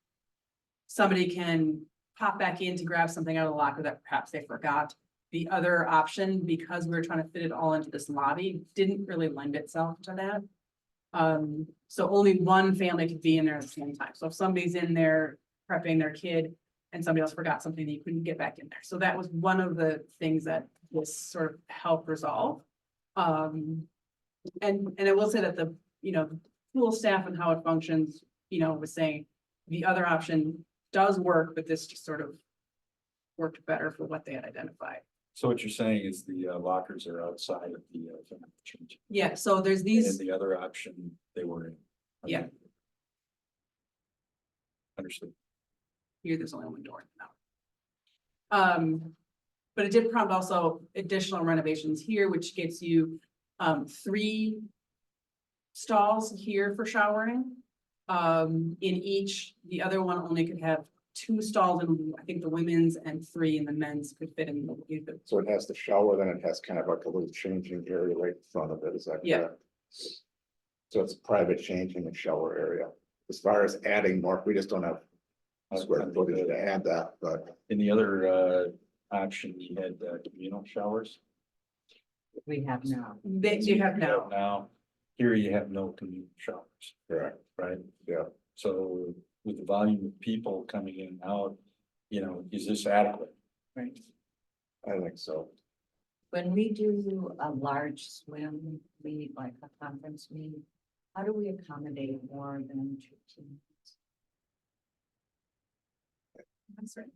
somebody can pop back in to grab something out of the locker that perhaps they forgot. The other option, because we were trying to fit it all into this lobby, didn't really lend itself to that. So only one family could be in there at the same time. So if somebody's in there prepping their kid and somebody else forgot something, that you couldn't get back in there. So that was one of the things that this sort of helped resolve. And I will say that the pool staff and how it functions, was saying the other option does work, but this just sort of worked better for what they had identified. So what you're saying is the lockers are outside of the change. Yeah, so there's And these, the other option they were in. Yeah. Understood. here, there's only one door now. But it did prompt also additional renovations here, which gets you 3 stalls here for showering. In each, the other one only could have 2 stalls, and I think the women's and 3 in the men's could fit in. So it has the shower, then it has kind of like a little changing area right in front of it, is that Yeah. correct? So it's private changing and shower area. As far as adding more, we just don't have square footage to add that, but In the other option, you had communal showers. We have now. They do have now. Now, here you have no communal showers, correct, right? yeah. So with the volume of people coming in and out, is this adequate? Right. I think so. When we do a large swim meet, like a conference meet, how do we accommodate more than 2 teams? That's right.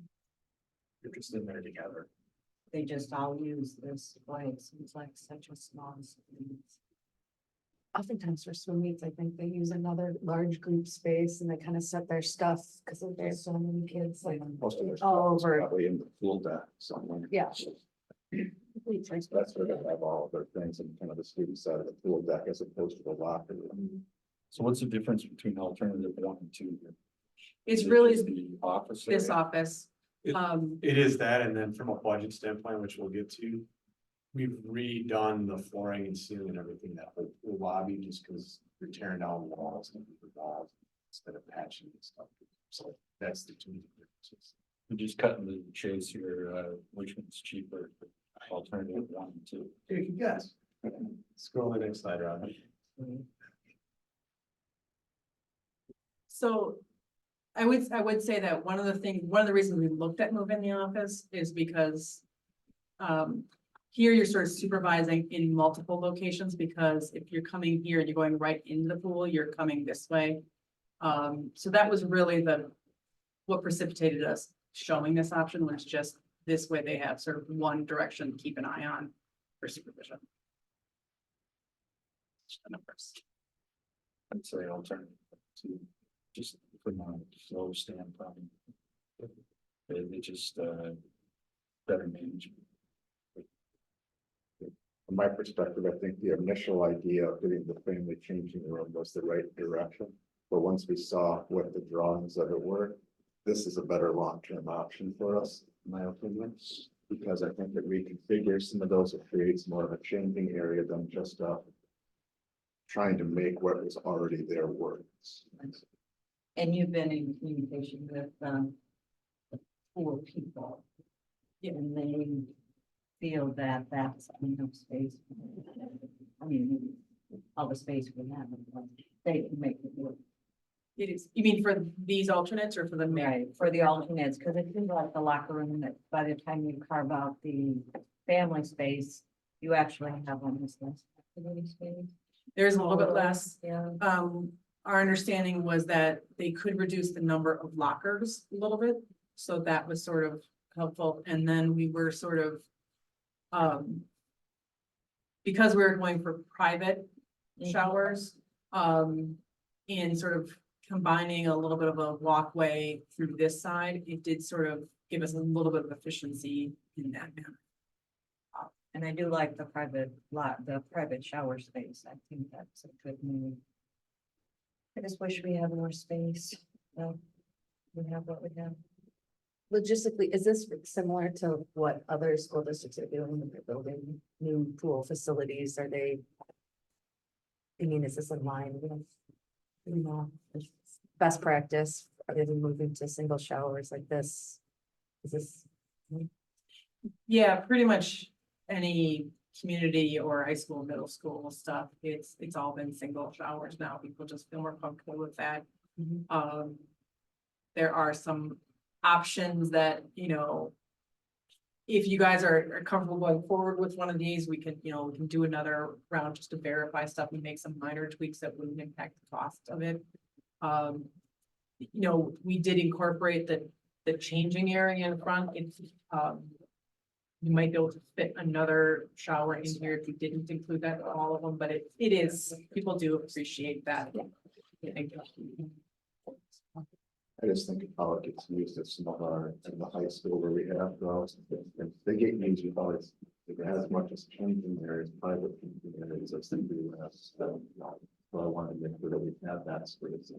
You're just in there together. they just all use this, boy, it seems like such a small space. Oftentimes for swim meets, I think they use another large group space and they kind of set their stuff because there's so many kids like. Most of it's All over. probably in the pool deck somewhere. Yeah. That's where they have all of their things in kind of the student side of the pool deck as opposed to the locker room. So what's the difference between alternative 1 and 2? It's Is it really just the office this area? office. It- Um, It is that, and then from a budget standpoint, which we'll get to. We've redone the flooring and ceiling and everything, that whole lobby, just because we're tearing down walls and the walls instead of patching and stuff. So that's the two differences. We're just cutting the chase here, which one's cheaper, alternative 1 and 2? You can guess. Scroll the next slide around. So I would say that one of the reasons we looked at moving the office is because here you're sort of supervising in multiple locations, because if you're coming here and you're going right into the pool, you're coming this way. So that was really what precipitated us showing this option, was just this way they have sort of one direction to keep an eye on for supervision. The numbers. I'd say alternative 2, just from a flow standpoint. It just, better management. From my perspective, I think the initial idea of getting the family changing room was the right direction. But once we saw what the drawings of it were, this is a better long-term option for us, in my opinion. Because I think that reconfigures some of those, it creates more of a changing area than just trying to make what was already there work. And you've been in communication with, the pool people. And they feel that that's enough space. I mean, all the space we have, but they can make it work. It is, you mean for these alternates or for the main? Right, for the alternates, because it seems like the locker room, that by the time you carve out the family space, you actually have almost less activity space. There's a little bit less. Yeah. Our understanding was that they could reduce the number of lockers a little bit, so that was sort of helpful, and then we were sort of. Because we were going for private showers, and sort of combining a little bit of a walkway through this side, it did sort of give us a little bit of efficiency in that manner. And I do like the private shower space. I think that's a good move. I just wish we had more space. We have what we have. Logistically, is this similar to what other school districts are doing when they're building new pool facilities? Are they? I mean, is this in line with, you know, best practice? Are they moving to single showers like this? Is this? Yeah, pretty much any community or high school, middle school stuff, it's all been single showers now. People just feel more comfortable with that. There are some options that, you know, if you guys are comfortable going forward with one of these, we can do another round just to verify stuff and make some minor tweaks that wouldn't impact the cost of it. We did incorporate the changing area in front. It's, you might be able to fit another shower in here if you didn't include that for all of them, but it is, people do appreciate that. Thank you. I just think of how it gets used at some of our, in the high school where we have those, and they get used with all it's, if it has as much as changing areas, private areas, as they do less. So I wanted to make sure that we have that space.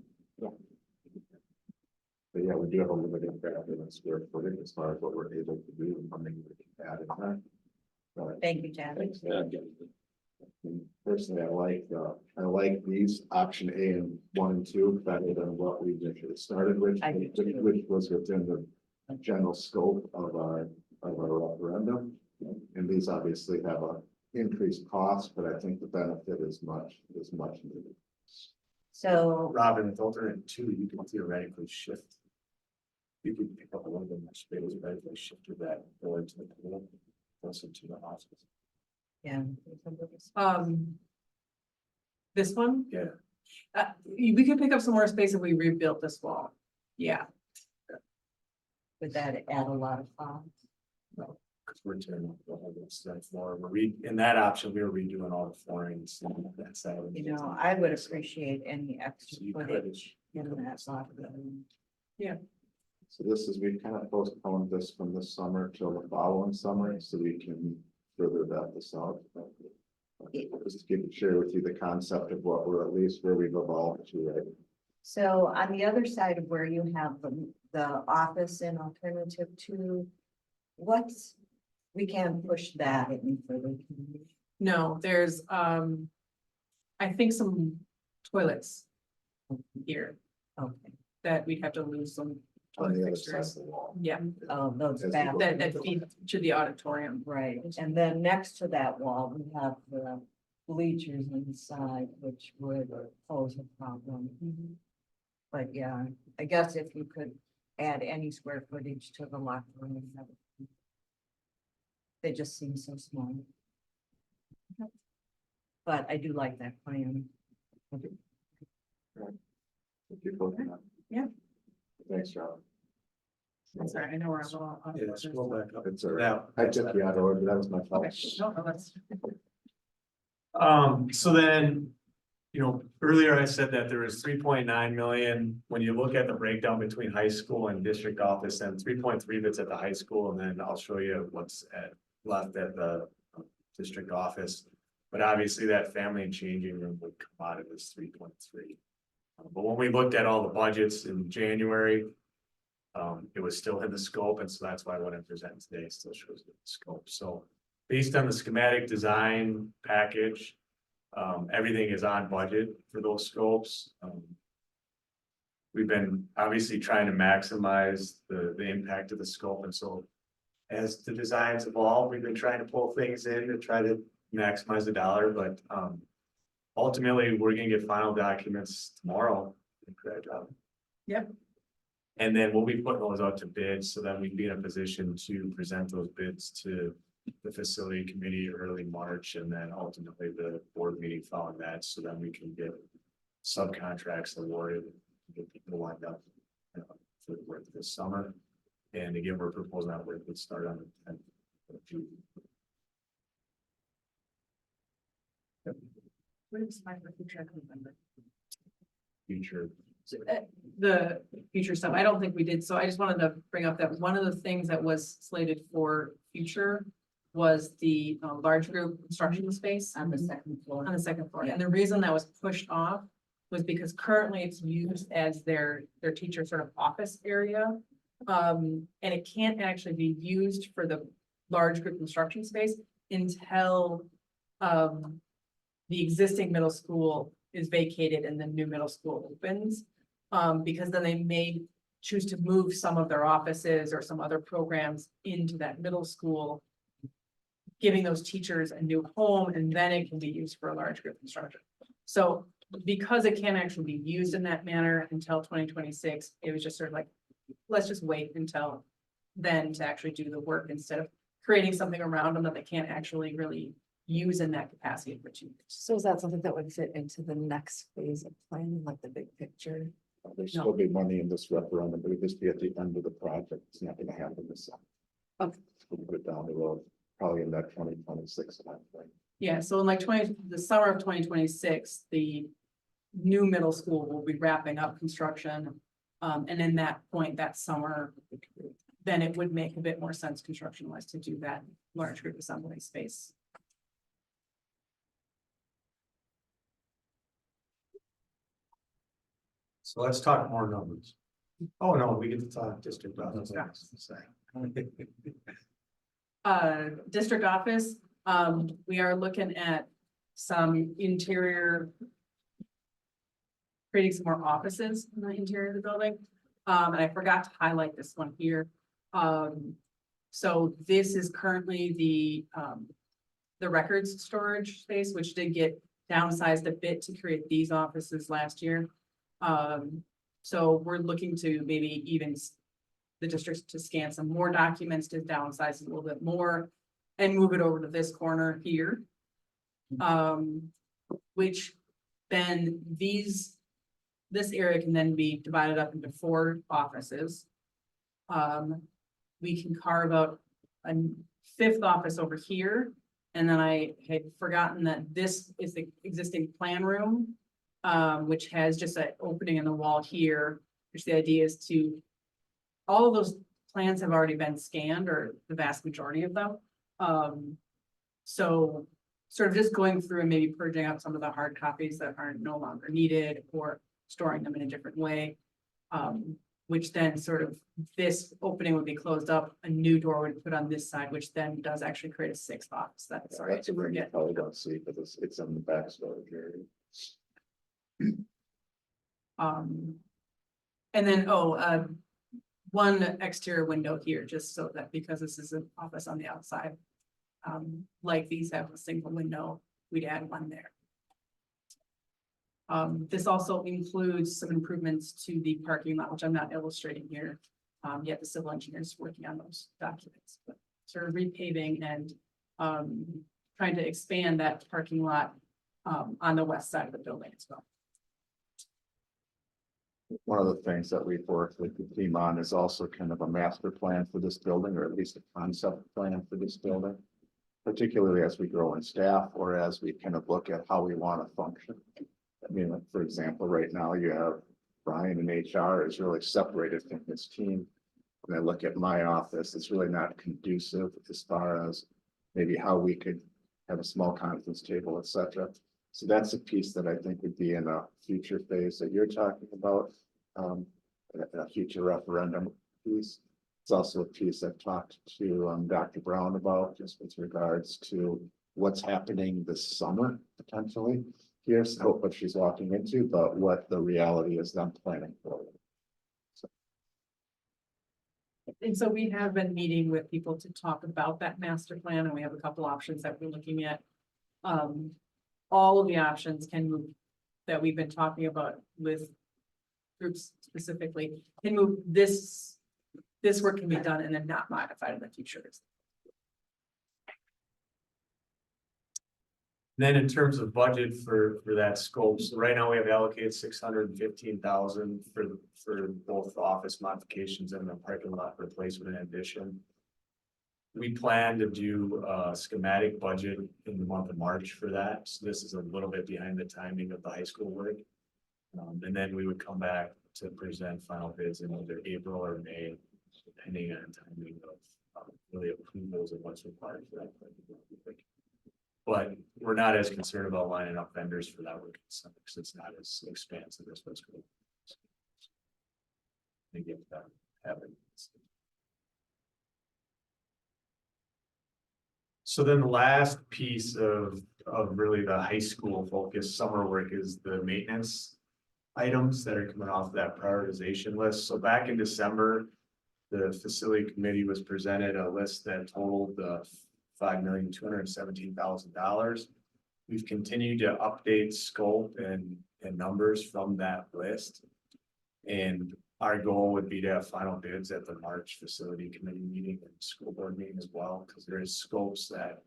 But yeah, we do have a limited square footage as far as what we're able to do and something we can add in that. But Thank you, Chad. personally, I like these option A and 1 and 2 better than what we initially started with, I do too. which was within the general scope of our referendum. And these obviously have a increased cost, but I think the benefit is much needed. So, Robin, with alternate 2, you can theoretically shift. You could pick up a little bit more space, right? If they shifted that door to the pool, closer to the hospital. yeah. This one, Yeah. we could pick up some more space if we rebuilt this wall. Yeah, Would that add a lot of cost? because we're tearing up the whole stuff floor. In that option, we were redoing all the floorings and that side. of it. You know, I would appreciate any extra So you could- footage in that software. So this is, we kind of postponed this from this summer till the following summer, so we can further that this out. Just share with you the concept of what we're at least where we've evolved to, right? So on the other side of where you have the office and alternative to, what's, we can't push that any further. can we? No, there's, I think some toilets here Okay, that we'd have to lose some On the toilet other side of fixtures. the wall. Yeah, oh, those As you back. go. that feed to the auditorium. Right, and then next to that wall, we have the bleachers inside, which would pose a problem. But yeah, I guess if you could add any square footage to the locker room. that would be- They just seem so small. But I do like that plan. If you look at that. Yeah. Thanks, John. I'm sorry, I know we're a little. Yeah, scroll back up. It's all right. Now, I took you out of order, that was my fault. Okay, no, that's. so then, earlier I said that there was 3.9 million. When you look at the breakdown between high school and district office, and 3.3 of it's at the high school, and then I'll show you what's left at the district office. But obviously that family and changing room would come out of this 3.3. But when we looked at all the budgets in January, it was still in the scope, and so that's why what I'm presenting today still shows the scope. So based on the schematic design package, everything is on budget for those scopes. We've been obviously trying to maximize the impact of the scope, and so as the designs evolve, we've been trying to pull things in to try to maximize the dollar, but ultimately, we're gonna get final documents tomorrow. Yep. And then we'll be putting those out to bid, so then we'd be in a position to present those bids to the facility committee early March, and then ultimately the board meeting following that, so then we can get subcontracts awarded, get people lined up for the work this summer. And again, we're proposing that work would start on the 10th of June. What is my future? Future. The future stuff, I don't think we did, so I just wanted to bring up that one of the things that was slated for future was the large group construction space On the second floor. on the second floor, and the reason that was pushed off was because currently it's used as their teacher sort of office area. And it can't actually be used for the large group construction space until the existing middle school is vacated and the new middle school opens. Because then they may choose to move some of their offices or some other programs into that middle school, giving those teachers a new home, and then it can be used for a large group construction. So because it can't actually be used in that manner until 2026, it was just sort of like, let's just wait until then to actually do the work instead of creating something around them that they can't actually really use in that capacity for 2 years. So is that something that would fit into the next phase of planning, like the big picture? There's still be money in this referendum, but it'll just be at the end of the project. It's not gonna happen this summer. Okay. We'll put it down the road, probably in that 2026 timeframe. Yeah, so in like the summer of 2026, the new middle school will be wrapping up construction. And in that point, that summer, then it would make a bit more sense construction wise to do that large group assembly space. So let's talk more numbers. Oh, no, we get to talk district office. District office, we are looking at some interior. Creating some more offices in the interior of the building. And I forgot to highlight this one here. So this is currently the records storage space, which did get downsized a bit to create these offices last year. So we're looking to maybe even the districts to scan some more documents to downsize a little bit more and move it over to this corner here. Which then this area can then be divided up into 4 offices. We can carve out fifth office over here. And then I had forgotten that this is the existing plan room, which has just an opening in the wall here, which the idea is to, all of those plans have already been scanned, or the vast majority of them. So sort of just going through and maybe purging out some of the hard copies that are no longer needed, or storing them in a different way. Which then sort of, this opening would be closed up, a new door would be put on this side, which then does actually create a sixth office. That's sorry. That's a room you probably don't see, but it's in the back storage area. And then, one exterior window here, just so that, because this is an office on the outside. Like these have a single window, we'd add one there. This also includes some improvements to the parking lot, which I'm not illustrating here. Yet the civil engineers working on those documents, but sort of repaving and, trying to expand that parking lot, on the west side of the building as well. One of the things that we've worked with the team on is also kind of a master plan for this building, or at least a concept plan for this building. Particularly as we grow in staff, or as we kind of look at how we want to function. I mean, like, for example, right now you have Brian in HR is really separated from his team. When I look at my office, it's really not conducive as far as maybe how we could have a small conference table, et cetera. So that's a piece that I think would be in a future phase that you're talking about, a future referendum piece. It's also a piece I've talked to Dr. Brown about, just with regards to what's happening this summer potentially. Here's what she's walking into, but what the reality is I'm planning for. And so we have been meeting with people to talk about that master plan, and we have a couple options that we're looking at. All of the options can move, that we've been talking about with groups specifically, can move this work can be done and then not modified in the future. Then in terms of budget for that scope, so right now we have allocated 615,000 for both office modifications and the parking lot replacement and addition. We plan to do a schematic budget in the month of March for that, so this is a little bit behind the timing of the high school work. And then we would come back to present final bids in either April or May, depending on timing of really approvals and what's required for that. But we're not as concerned about lining up vendors for that work, because it's not as expansive as what's going. They get that happening. So then the last piece of really the high school focus summer work is the maintenance items that are coming off that prioritization list. So back in December, the facility committee was presented a list that totaled $5,217,000. We've continued to update scope and numbers from that list. And our goal would be to have final bids at the March facility committee meeting and school board meeting as well, because there is scopes that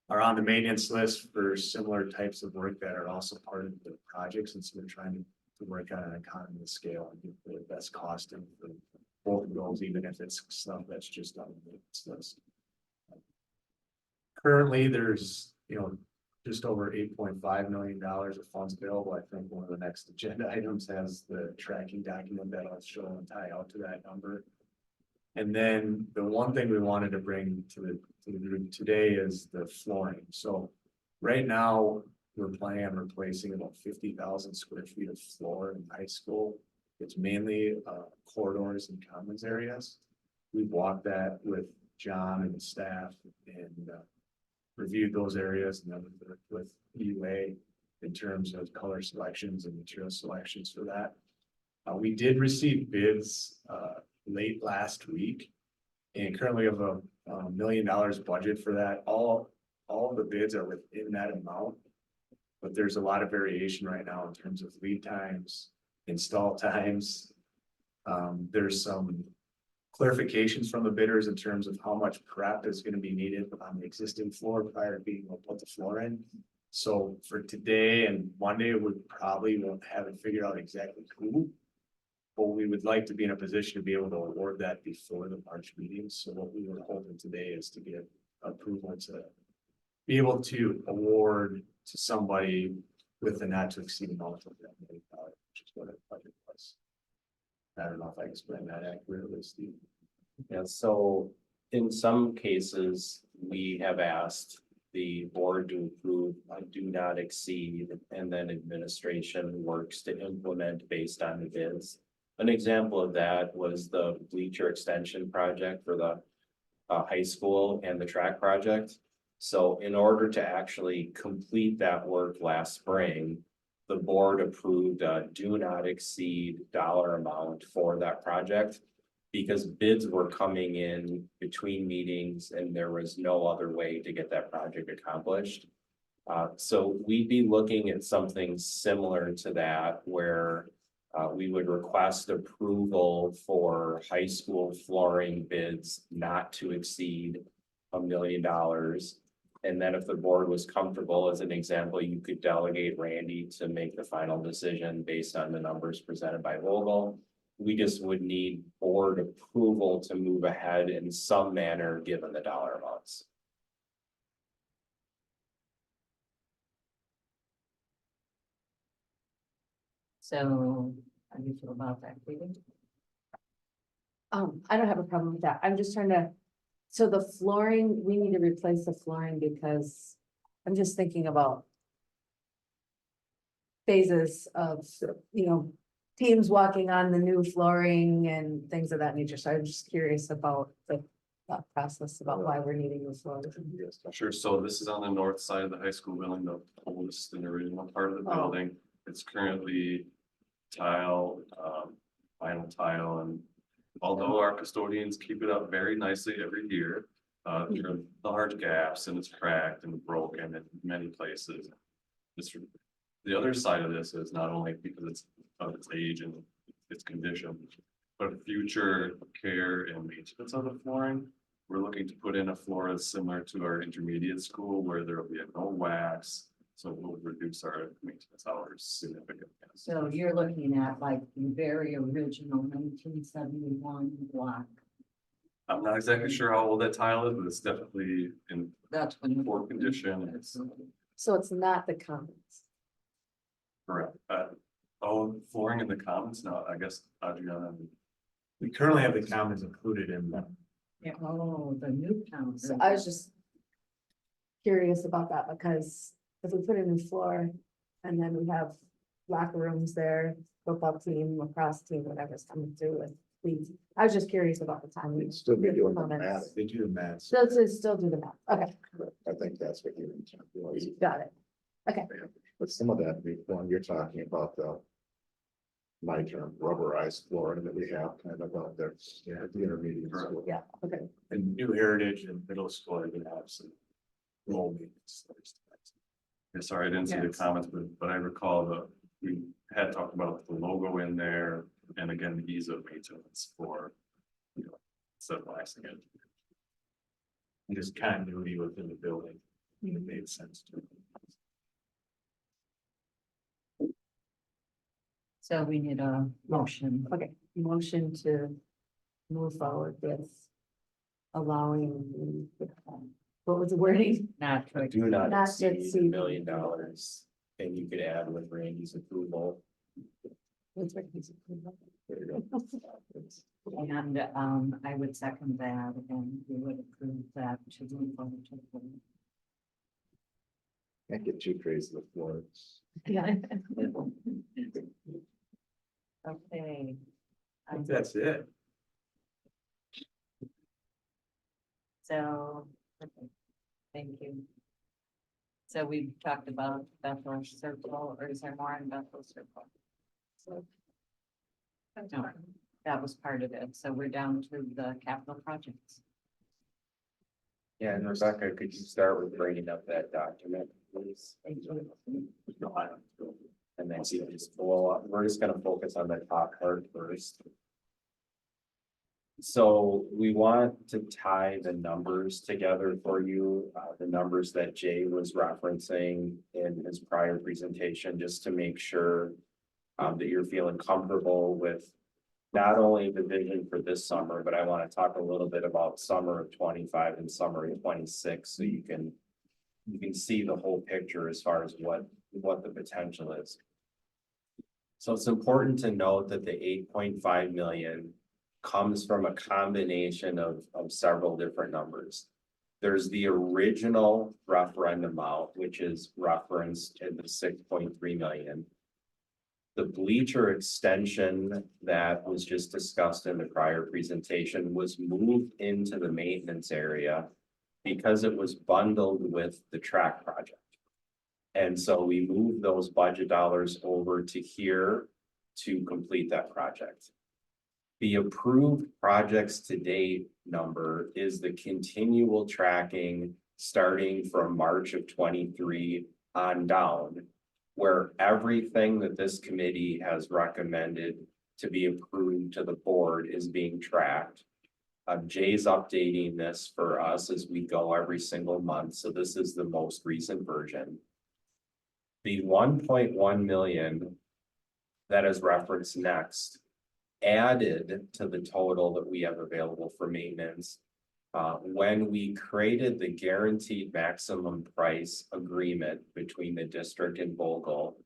are on the maintenance list for similar types of work that are also part of the projects. And so we're trying to work on an economy of scale and get the best costing for both of those, even if it's stuff that's just on the maintenance list. Currently, there's, just over $8.5 million of funds available. I think one of the next agenda items has the tracking document that I'll show and tie out to that number. And then the one thing we wanted to bring to the group today is the flooring. So right now, we're planning on replacing about 50,000 square feet of floor in high school. It's mainly corridors and commons areas. We've walked that with John and the staff and reviewed those areas, and then with UA in terms of color selections and material selections for that. We did receive bids late last week, and currently have a $1 million budget for that. All of the bids are within that amount, but there's a lot of variation right now in terms of lead times, install times. There's some clarifications from the bidders in terms of how much prep is going to be needed on the existing floor prior to being able to put the floor in. So for today and Monday, we probably won't have it figured out exactly who but we would like to be in a position to be able to award that before the March meeting. So what we were hoping today is to get approval to be able to award to somebody with the not to exceed amount of that $1 million, which is what our budget was. I don't know if I explained that accurately, Steve. Yeah, so in some cases, we have asked the board to approve a do not exceed, and then administration works to implement based on the bids. An example of that was the bleacher extension project for the high school and the track project. So in order to actually complete that work last spring, the board approved a do not exceed dollar amount for that project, because bids were coming in between meetings and there was no other way to get that project accomplished. So we'd be looking at something similar to that, where we would request approval for high school flooring bids not to exceed $1 million. And then if the board was comfortable, as an example, you could delegate Randy to make the final decision based on the numbers presented by Vogel. We just would need board approval to move ahead in some manner, given the dollar amounts. So how do you feel about that, Katie? I don't have a problem with that. I'm just trying to, so the flooring, we need to replace the flooring because I'm just thinking about phases of, teams walking on the new flooring and things of that nature. So I'm just curious about the thought process about why we're needing new flooring. Sure, so this is on the north side of the high school building, the oldest and original part of the Oh. building. It's currently tile, vinyl tile, and although our custodians keep it up very nicely every year, there are large gaps and it's cracked and broken in many places. The other side of this is not only because it's of its age and its condition, but future care and maintenance of the flooring. We're looking to put in a floor that's similar to our intermediate school where there will be no wax. So we'll reduce our maintenance hours significantly. So you're looking at like the very original 1971 block. I'm not exactly sure how old that tile is, but it's definitely in That's when. poor condition. It's So it's not the commons. correct. Flooring in the commons now, I guess, Adriana. We currently have the commons included in the Yeah, oh, the new town. So I was just curious about that because if we put in a new floor and then we have locker rooms there, football team, lacrosse team, whatever's coming through with leagues. I was just curious about the timing. We'd still be doing the Comments. math. They do the math. Still do the math. Okay, I think that's what you're intent was. got it. But some of that before you're talking about the my term rubberized flooring that we have kind of out there. Yeah. At the intermediate school. Yeah, okay. And New Heritage and middle school are gonna have some role maintenance. Yeah, sorry, I didn't see the Yes. comments, but I recall we had talked about the logo in there and again, the ease of maintenance for, sandblasting it. And just continuity within the building. It made sense to. So we need a motion. Okay, motion to move forward with allowing, what was the wording? Not to. Do not Not to exceed exceed. $1 million. And you could add with Randy's approval. What's Ricky's approval? There you go. And I would second that and we would approve that to move forward to the board. Can't get too crazy with floors. Yeah. Okay. I think that's it. So, okay, thank you. So we talked about Bethel Circle, or is there more in Bethel Circle? No, that was part of it. So we're down to the capital projects. Yeah, and Rebecca, could you start with bringing up that document, please? And then see, just blow up. We're just gonna focus on the top part first. So we want to tie the numbers together for you, the numbers that Jay was referencing in his prior presentation, just to make sure that you're feeling comfortable with not only the vision for this summer, but I want to talk a little bit about summer of 25 and summer of 26, so you can see the whole picture as far as what the potential is. So it's important to note that the 8.5 million comes from a combination of several different numbers. There's the original referendum amount, which is referenced in the 6.3 million. The bleacher extension that was just discussed in the prior presentation was moved into the maintenance area because it was bundled with the track project. And so we moved those budget dollars over to here to complete that project. The approved projects to date number is the continual tracking starting from March of 23 on down, where everything that this committee has recommended to be approved to the board is being tracked. Jay's updating this for us as we go every single month, so this is the most recent version. The 1.1 million that is referenced next added to the total that we have available for maintenance. When we created the guaranteed maximum price agreement between the district and Vogel,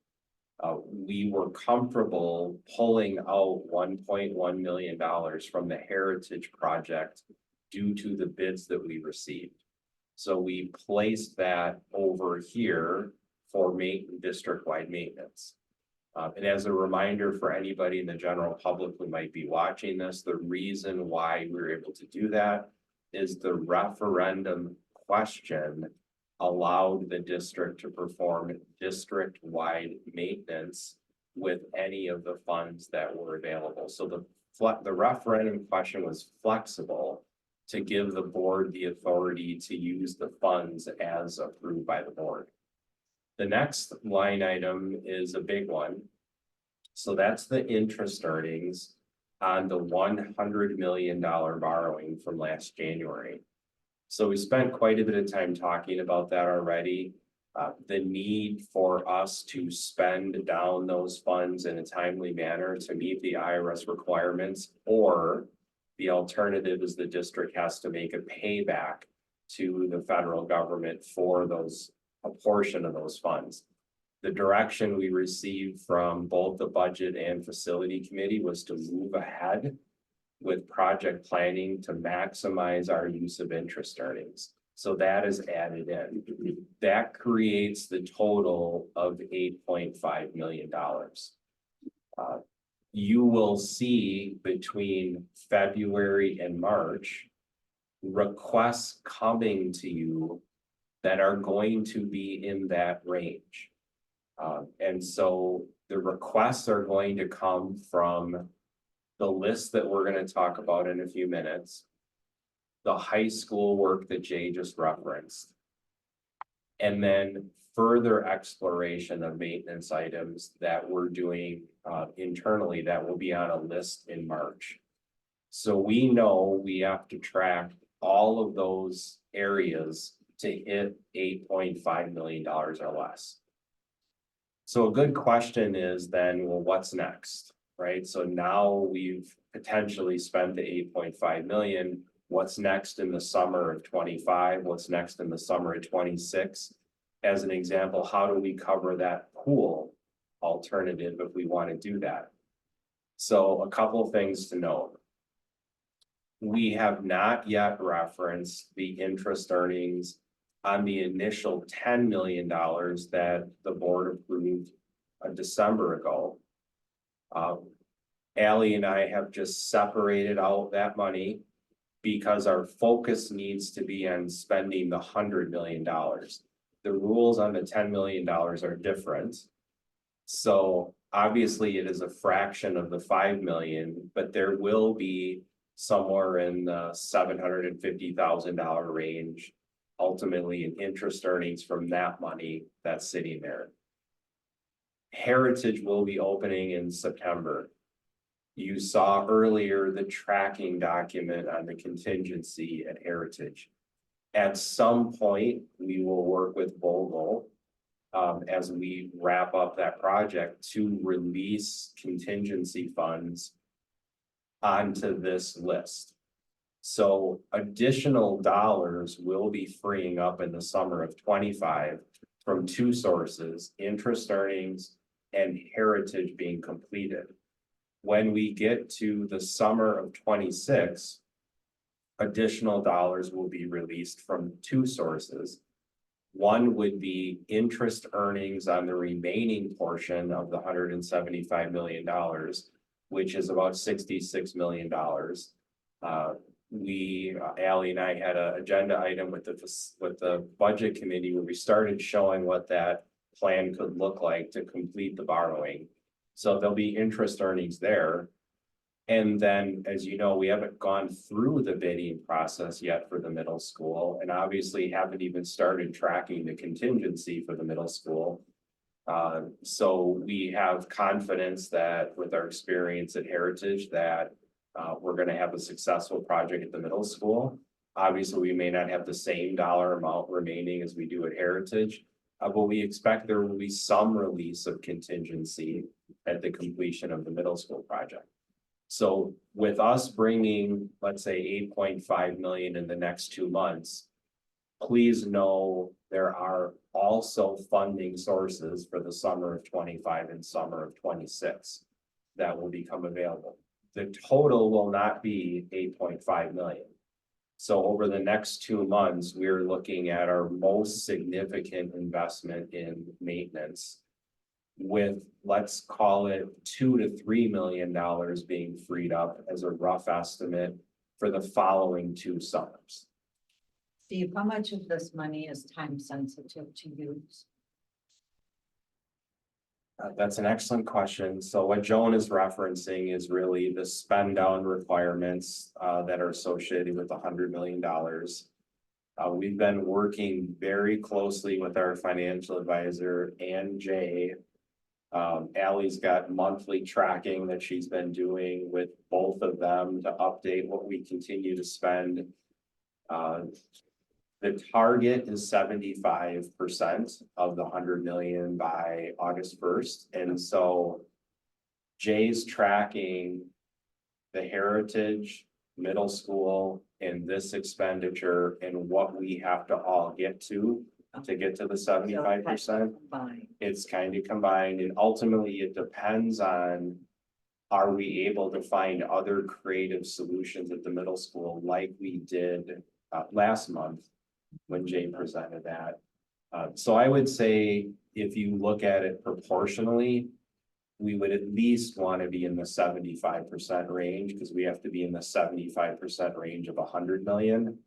we were comfortable pulling out $1.1 million from the Heritage project due to the bids that we received. So we placed that over here for district-wide maintenance. And as a reminder for anybody in the general public who might be watching this, the reason why we were able to do that is the referendum question allowed the district to perform district-wide maintenance with any of the funds that were available. So the referendum question was flexible to give the board the authority to use the funds as approved by the board. The next line item is a big one. So that's the interest earnings on the $100 million borrowing from last January. So we spent quite a bit of time talking about that already. The need for us to spend down those funds in a timely manner to meet the IRS requirements, or the alternative is the district has to make a payback to the federal government for a portion of those funds. The direction we received from both the budget and facility committee was to move ahead with project planning to maximize our use of interest earnings. So that is added in. That creates the total of $8.5 million. You will see between February and March requests coming to you that are going to be in that range. And so the requests are going to come from the list that we're going to talk about in a few minutes, the high school work that Jay just referenced, and then further exploration of maintenance items that we're doing internally that will be on a list in March. So we know we have to track all of those areas to hit $8.5 million or less. So a good question is then, well, what's next, right? So now we've potentially spent the 8.5 million. What's next in the summer of 25? What's next in the summer of 26? As an example, how do we cover that pool alternative if we want to do that? So a couple of things to note. We have not yet referenced the interest earnings on the initial $10 million that the board approved a December ago. Allie and I have just separated out that money because our focus needs to be on spending the $100 million. The rules on the $10 million are different. So obviously it is a fraction of the 5 million, but there will be somewhere in the $750,000 range ultimately in interest earnings from that money that's sitting there. Heritage will be opening in September. You saw earlier the tracking document on the contingency at Heritage. At some point, we will work with Vogel as we wrap up that project to release contingency funds onto this list. So additional dollars will be freeing up in the summer of 25 from two sources, interest earnings and heritage being completed. When we get to the summer of 26, additional dollars will be released from two sources. One would be interest earnings on the remaining portion of the $175 million, which is about $66 million. Ally and I had an agenda item with the budget committee where we started showing what that plan could look like to complete the borrowing. So there'll be interest earnings there. And then, as you know, we haven't gone through the bidding process yet for the middle school, and obviously haven't even started tracking the contingency for the middle school. So we have confidence that with our experience at Heritage that we're gonna have a successful project at the middle school. Obviously, we may not have the same dollar amount remaining as we do at Heritage, but we expect there will be some release of contingency at the completion of the middle school project. So with us bringing, let's say, 8.5 million in the next 2 months, please know there are also funding sources for the summer of 25 and summer of 26 that will become available. The total will not be 8.5 million. So over the next 2 months, we're looking at our most significant investment in maintenance, with, let's call it $2 to $3 million being freed up as a rough estimate for the following 2 summers. Steve, how much of this money is time sensitive to use? That's an excellent question. So what Joan is referencing is really the spend down requirements that are associated with $100 million. We've been working very closely with our financial advisor and Jay. Ally's got monthly tracking that she's been doing with both of them to update what we continue to spend. The target is 75% of the 100 million by August 1st. And so Jay's tracking the Heritage Middle School and this expenditure and what we have to all get to get to the 75%. It's kind of combined, and ultimately it depends on, are we able to find other creative solutions at the middle school like we did last month when Jay presented that. So I would say if you look at it proportionally, we would at least want to be in the 75% range, because we have to be in the 75% range of 100 million.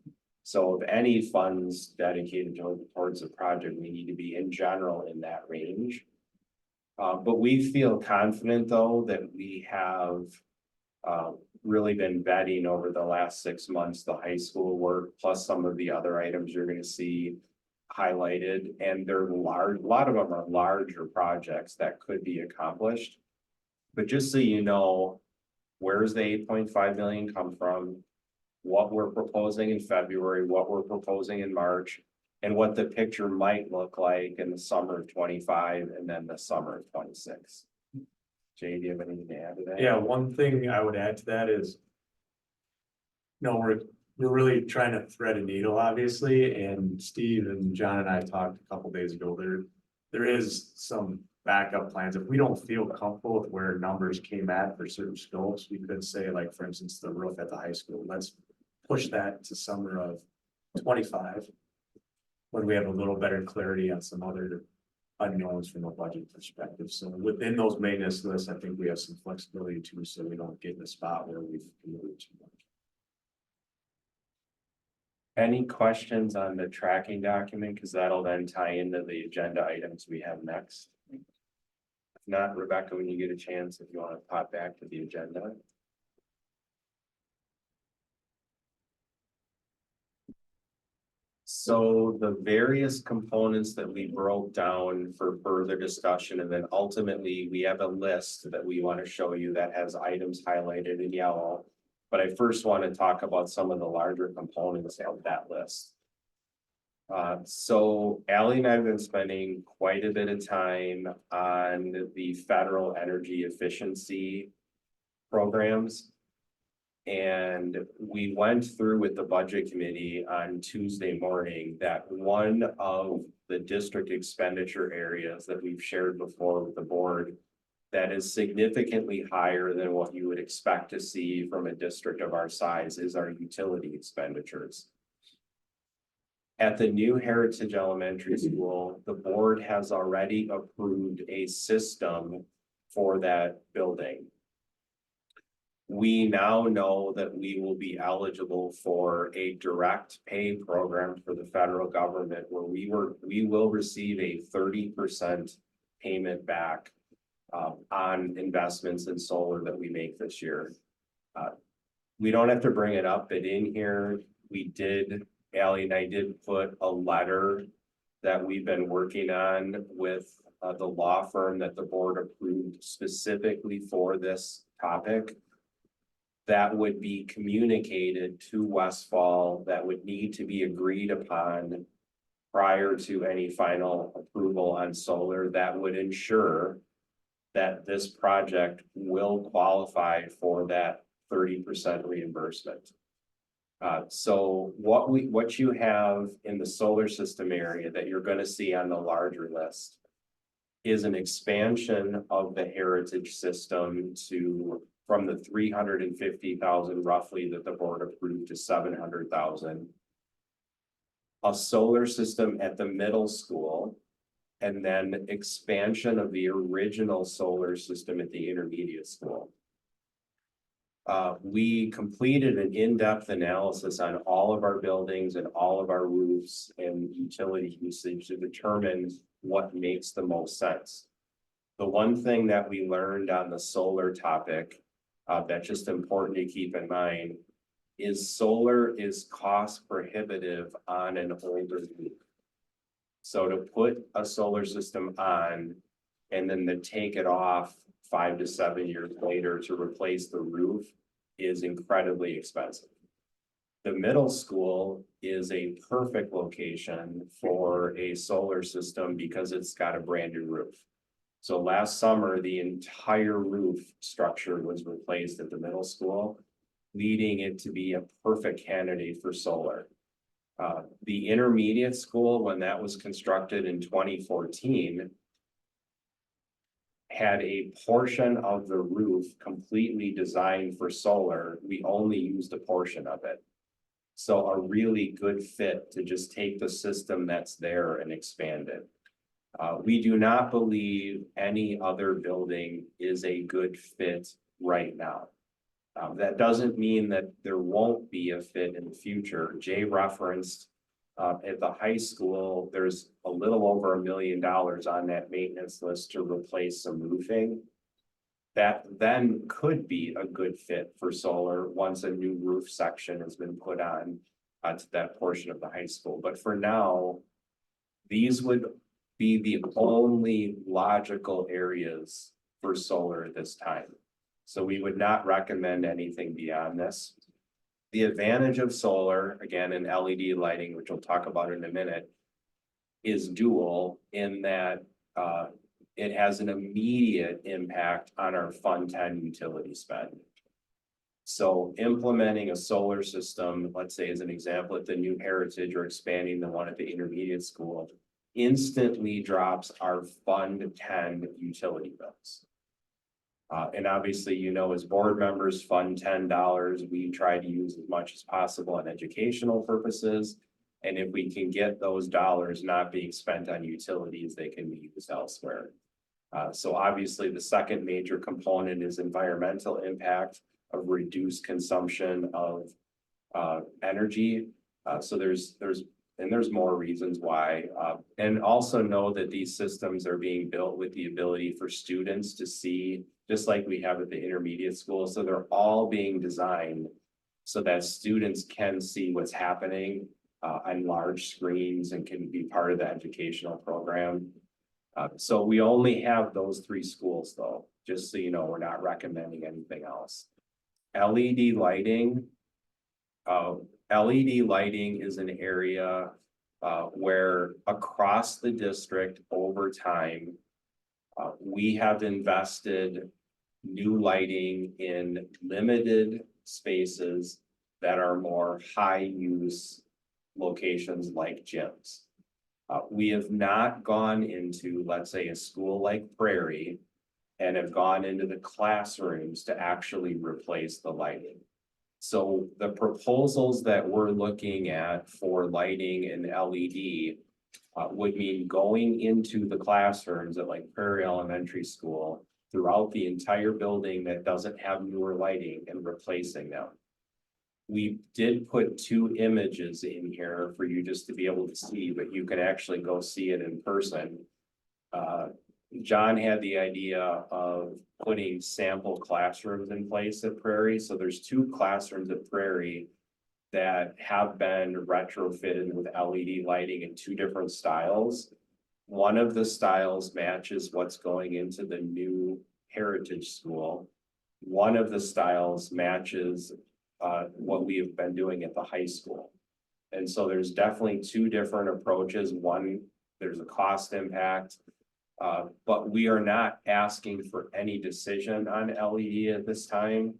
So if any funds dedicated towards the project, we need to be in general in that range. But we feel confident though that we have really been vetting over the last 6 months, the high school work, plus some of the other items you're going to see highlighted. And they're large, a lot of them are larger projects that could be accomplished. But just so you know, where's the 8.5 million come from? What we're proposing in February, what we're proposing in March, and what the picture might look like in the summer of 25 and then the summer of 26. Jay, do you have anything to add to that? Yeah, one thing I would add to that is, we're really trying to thread a needle, obviously, and Steve and John and I talked a couple days ago. There is some backup plans. If we don't feel comfortable with where numbers came at for certain scopes, we could say, like, for instance, the roof at the high school, let's push that to summer of 25, when we have a little better clarity on some other unknowns from a budget perspective. So within those maintenance lists, I think we have some flexibility too, so we don't get in a spot where we've committed too much. Any questions on the tracking document? Because that'll then tie into the agenda items we have next. If not, Rebecca, when you get a chance, if you want to pop back to the agenda. So the various components that we broke down for further discussion, and then ultimately we have a list that we want to show you that has items highlighted in yellow. But I first want to talk about some of the larger components of that list. So Ally and I have been spending quite a bit of time on the federal energy efficiency programs. And we went through with the budget committee on Tuesday morning that one of the district expenditure areas that we've shared before with the board that is significantly higher than what you would expect to see from a district of our size is our utility expenditures. At the new Heritage Elementary School, the board has already approved a system for that building. We now know that we will be eligible for a direct pay program for the federal government where we will receive a 30% payment back on investments in solar that we make this year. We don't have to bring it up, but in here, Ally and I did put a letter that we've been working on with the law firm that the board approved specifically for this topic. That would be communicated to Westfall, that would need to be agreed upon prior to any final approval on solar, that would ensure that this project will qualify for that 30% reimbursement. So what you have in the solar system area that you're going to see on the larger list is an expansion of the heritage system from the 350,000 roughly that the board approved to 700,000. A solar system at the middle school, and then expansion of the original solar system at the intermediate school. We completed an in-depth analysis on all of our buildings and all of our roofs and utility usage to determine what makes the most sense. The one thing that we learned on the solar topic that's just important to keep in mind is solar is cost prohibitive on an older roof. So to put a solar system on and then to take it off 5 to 7 years later to replace the roof is incredibly expensive. The middle school is a perfect location for a solar system because it's got a brand new roof. So last summer, the entire roof structure was replaced at the middle school, leading it to be a perfect candidate for solar. The intermediate school, when that was constructed in 2014, had a portion of the roof completely designed for solar. We only used a portion of it. So a really good fit to just take the system that's there and expand it. We do not believe any other building is a good fit right now. That doesn't mean that there won't be a fit in the future. Jay referenced at the high school, there's a little over $1 million on that maintenance list to replace some roofing. That then could be a good fit for solar once a new roof section has been put on to that portion of the high school. But for now, these would be the only logical areas for solar at this time. So we would not recommend anything beyond this. The advantage of solar, again, in LED lighting, which we'll talk about in a minute, is dual in that it has an immediate impact on our Fund 10 utility spend. So implementing a solar system, let's say as an example, at the new Heritage or expanding the one at the intermediate school, instantly drops our Fund 10 utility bills. And obviously, you know, as board members, Fund $10, we try to use as much as possible on educational purposes. And if we can get those dollars not being spent on utilities, they can be used elsewhere. So obviously, the second major component is environmental impact of reduced consumption of energy. So there's more reasons why. And also know that these systems are being built with the ability for students to see, just like we have at the intermediate school. So they're all being designed so that students can see what's happening on large screens and can be part of the educational program. So we only have those 3 schools though, just so you know, we're not recommending anything else. LED lighting. LED lighting is an area where across the district over time, we have invested new lighting in limited spaces that are more high use locations like gyms. We have not gone into, let's say, a school like Prairie and have gone into the classrooms to actually replace the lighting. So the proposals that we're looking at for lighting and LED would mean going into the classrooms at like Prairie Elementary School throughout the entire building that doesn't have newer lighting and replacing them. We did put 2 images in here for you just to be able to see, but you can actually go see it in person. John had the idea of putting sample classrooms in place at Prairie. So there's 2 classrooms at Prairie that have been retrofitted with LED lighting in 2 different styles. One of the styles matches what's going into the new Heritage School. One of the styles matches what we have been doing at the high school. And so there's definitely 2 different approaches. One, there's a cost impact. But we are not asking for any decision on LED at this time.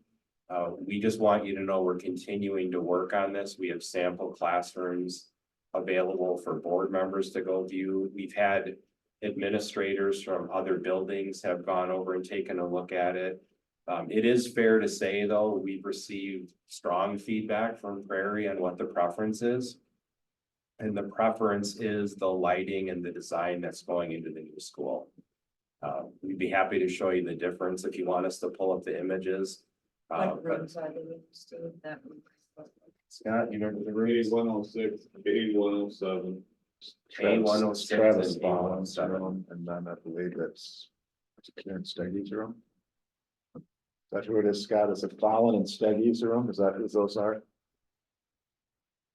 We just want you to know we're continuing to work on this. We have sample classrooms available for board members to go view. We've had administrators from other buildings have gone over and taken a look at it. It is fair to say, though, we've received strong feedback from Prairie on what the preference is. And the preference is the lighting and the design that's going into the new school. We'd be happy to show you the difference if you want us to pull up the images. What But rooms are they used to that? Scott, you remember the A rooms? 106, A 107. A106 Travis and Ballins A107. room, and then I believe it's Karen Steggy's room. Is that who it is, Scott? Is it Fallon and Steggy's room? Is that who those are?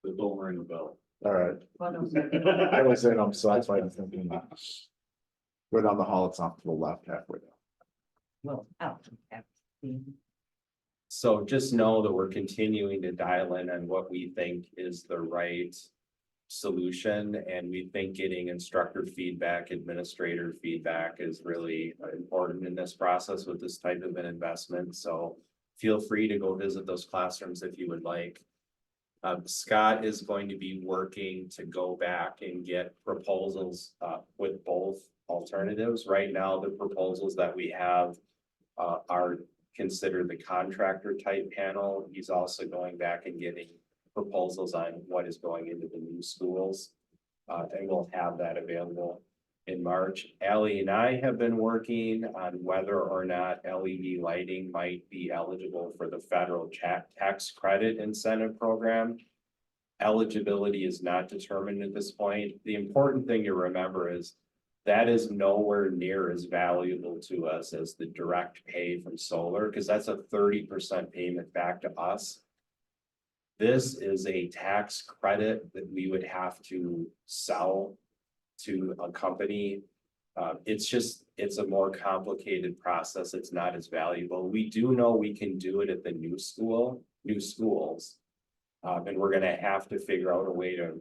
They don't ring a bell. All right, I was in on side by thinking. Go down the hall, it's off to the left halfway down. Well, out. So just know that we're continuing to dial in on what we think is the right solution. And we think getting instructor feedback, administrator feedback is really important in this process with this type of an investment. So feel free to go visit those classrooms if you would like. Scott is going to be working to go back and get proposals with both alternatives. Right now, the proposals that we have are considered the contractor type panel. He's also going back and getting proposals on what is going into the new schools. And we'll have that available in March. Allie and I have been working on whether or not LED lighting might be eligible for the federal tax credit incentive program. Eligibility is not determined at this point. The important thing to remember is that is nowhere near as valuable to us as the direct pay from solar, because that's a 30% payment back to us. This is a tax credit that we would have to sell to a company. It's a more complicated process. It's not as valuable. We do know we can do it at the new schools. And we're gonna have to figure out a way to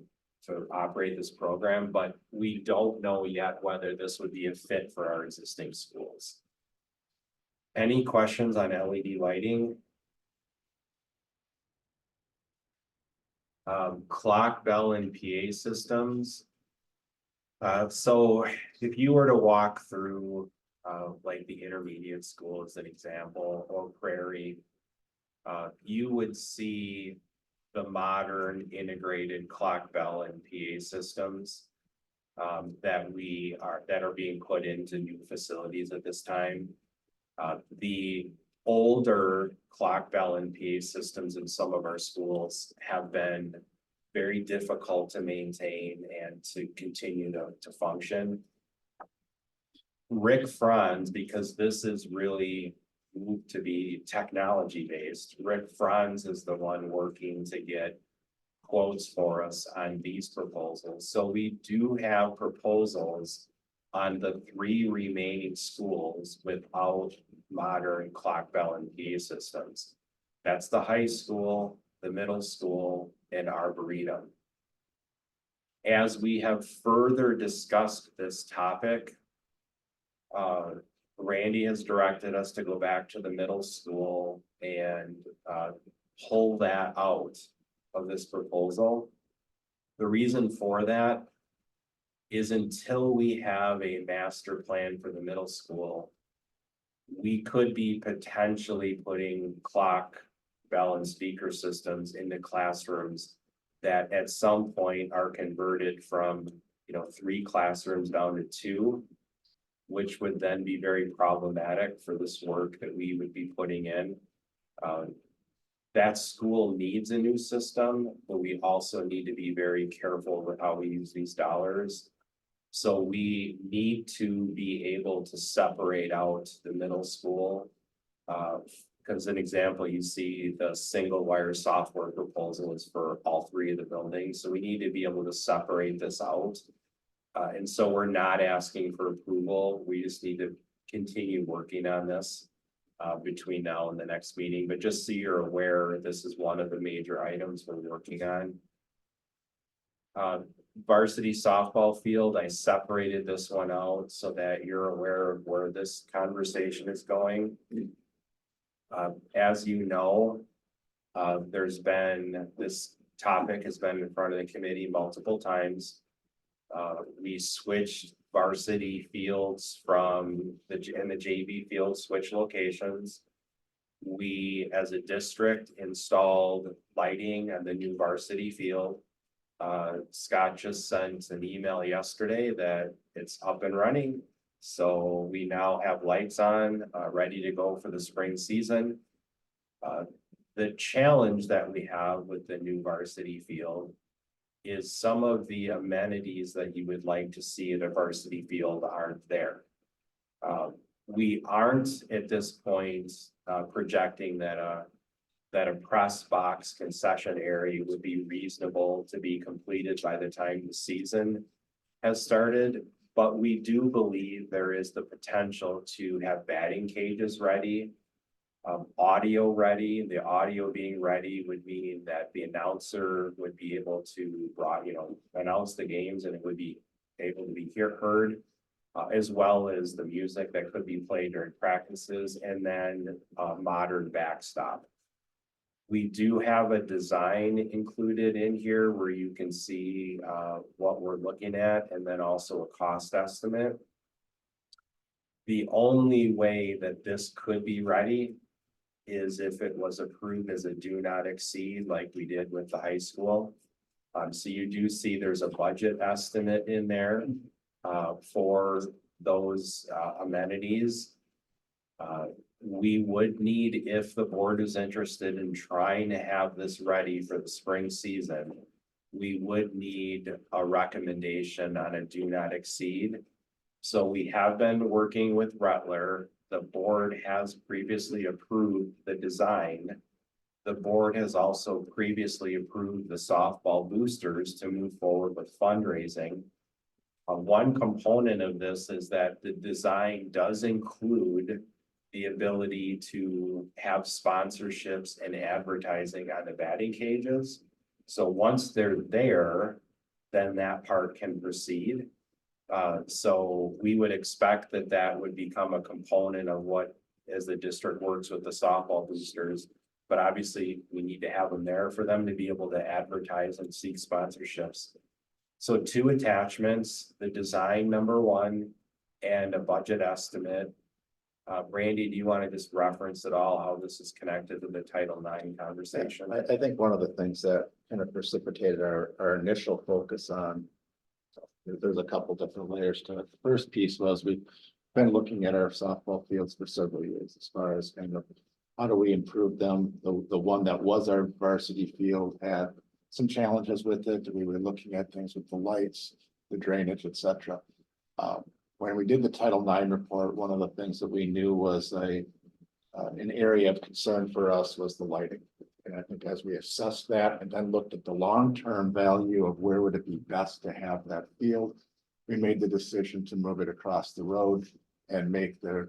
operate this program, but we don't know yet whether this would be a fit for our existing schools. Any questions on LED lighting? Clock, bell, and PA systems. So if you were to walk through like the intermediate school as an example, or Prairie, you would see the modern integrated clock, bell, and PA systems that are being put into new facilities at this time. The older clock, bell, and PA systems in some of our schools have been very difficult to maintain and to continue to function. Rick Franz, because this is really moved to be technology based, Rick Franz is the one working to get quotes for us on these proposals. So we do have proposals on the 3 remaining schools without modern clock, bell, and PA systems. That's the high school, the middle school, and Arboretum. As we have further discussed this topic, Randy has directed us to go back to the middle school and pull that out of this proposal. The reason for that is until we have a master plan for the middle school, we could be potentially putting clock, bell, and speaker systems into classrooms that at some point are converted from, 3 classrooms down to 2, which would then be very problematic for this work that we would be putting in. That school needs a new system, but we also need to be very careful with how we use these dollars. So we need to be able to separate out the middle school. Because an example, you see the single wire software proposal is for all 3 of the buildings. So we need to be able to separate this out. And so we're not asking for approval. We just need to continue working on this between now and the next meeting. But just so you're aware, this is one of the major items we're working on. Varsity softball field, I separated this one out so that you're aware of where this conversation is going. As you know, this topic has been in front of the committee multiple times. We switched varsity fields from the JV field switch locations. We, as a district, installed lighting on the new varsity field. Scott just sent an email yesterday that it's up and running. So we now have lights on, ready to go for the spring season. The challenge that we have with the new varsity field is some of the amenities that you would like to see at a varsity field aren't there. We aren't at this point projecting that a press box concession area would be reasonable to be completed by the time the season has started. But we do believe there is the potential to have batting cages ready, audio ready. The audio being ready would mean that the announcer would be able to announce the games, and it would be able to be heard, as well as the music that could be played during practices, and then a modern backstop. We do have a design included in here where you can see what we're looking at, and then also a cost estimate. The only way that this could be ready is if it was approved as a do not exceed like we did with the high school. So you do see there's a budget estimate in there for those amenities. We would need, if the board is interested in trying to have this ready for the spring season, we would need a recommendation on a do not exceed. So we have been working with Rutler. The board has previously approved the design. The board has also previously approved the softball boosters to move forward with fundraising. One component of this is that the design does include the ability to have sponsorships and advertising on the batting cages. So once they're there, then that part can proceed. So we would expect that that would become a component of what, as the district works with the softball boosters. But obviously we need to have them there for them to be able to advertise and seek sponsorships. So 2 attachments, the design number 1 and a budget estimate. Randy, do you want to just reference at all how this is connected to the Title IX conversation? I think one of the things that kind of precipitated our initial focus on, there's a couple different layers to it. The first piece was we've been looking at our softball fields for several years as far as kind of how do we improve them. The one that was our varsity field had some challenges with it. We were looking at things with the lights, the drainage, etc. When we did the Title IX report, one of the things that we knew was an area of concern for us was the lighting. And I think as we assessed that and then looked at the long-term value of where would it be best to have that field, we made the decision to move it across the road and make the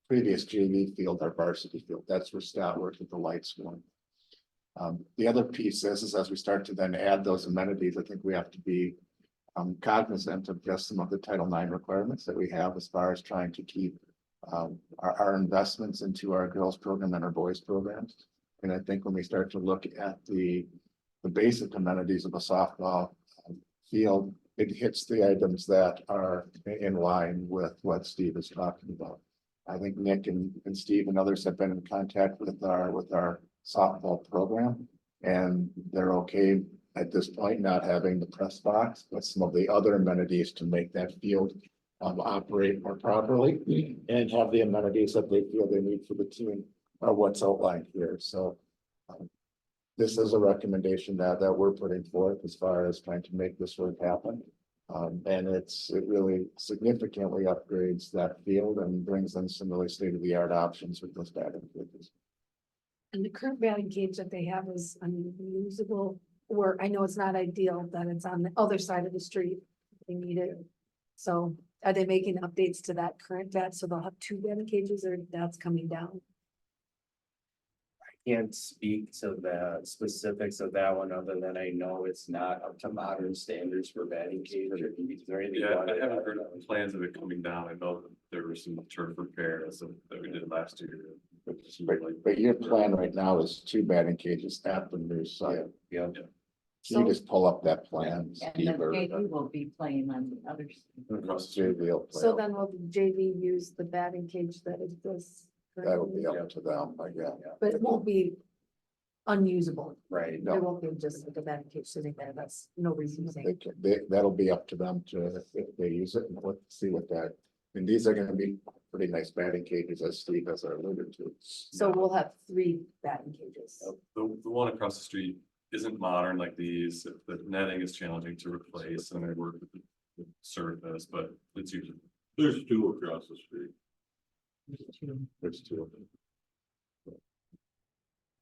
previous JV field our varsity field. That's where Scott worked with the lights one. The other piece is as we start to then add those amenities, I think we have to be cognizant of just some of the Title IX requirements that we have as far as trying to keep our investments into our girls program and our boys programs. And I think when we start to look at the basic amenities of a softball field, it hits the items that are in line with what Steve is talking about. I think Nick and Steve and others have been in contact with our softball program. And they're okay at this point not having the press box, but some of the other amenities to make that field operate more properly and have the amenities that they feel they need for the team are what's outlined here. So this is a recommendation that we're putting forth as far as trying to make this work happen. And it really significantly upgrades that field and brings in some really state-of-the-art options with those batting cages. And the current batting cage that they have is unusable, or I know it's not ideal that it's on the other side of the street. They need it. So are they making updates to that current bat? So they'll have 2 batting cages, or that's coming down? Can't speak to the specifics of that one, other than I know it's not up to modern standards for batting cage or is there anything? Yeah, I haven't heard of plans of it coming down. I know that there was some turf repairs that we did last year. But your plan right now is 2 batting cages at the new site. Yeah. Can you just pull up that plan, And Steve, then or JV will be playing on the other side. Across the JV street. will play So out. then will the JV use the batting cage that exists? That'll currently? be up to them, I guess. But it won't be unusable. Right. No. It won't be just like a batting cage sitting there. That's nobody's using. That'll be up to them to, if they use it, and see what that, and these are gonna be pretty nice batting cages, as Steve has alluded to. So we'll have 3 batting cages. The one across the street isn't modern like these. The netting is challenging to replace and I work with the surface, but it's usually. There's 2 across the street. There's 2 of them.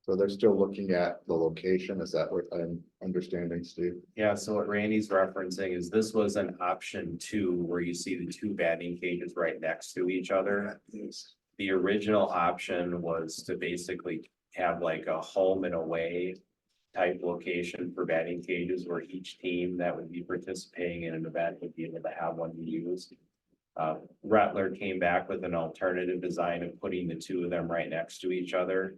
So they're still looking at the location, is that what I'm understanding, Steve? Yeah, so what Randy's referencing is this was an option 2 where you see the 2 batting cages right next to each other. The original option was to basically have like a home and away type location for batting cages where each team that would be participating in an event would be able to have one to use. Rattler came back with an alternative design of putting the 2 of them right next to each other.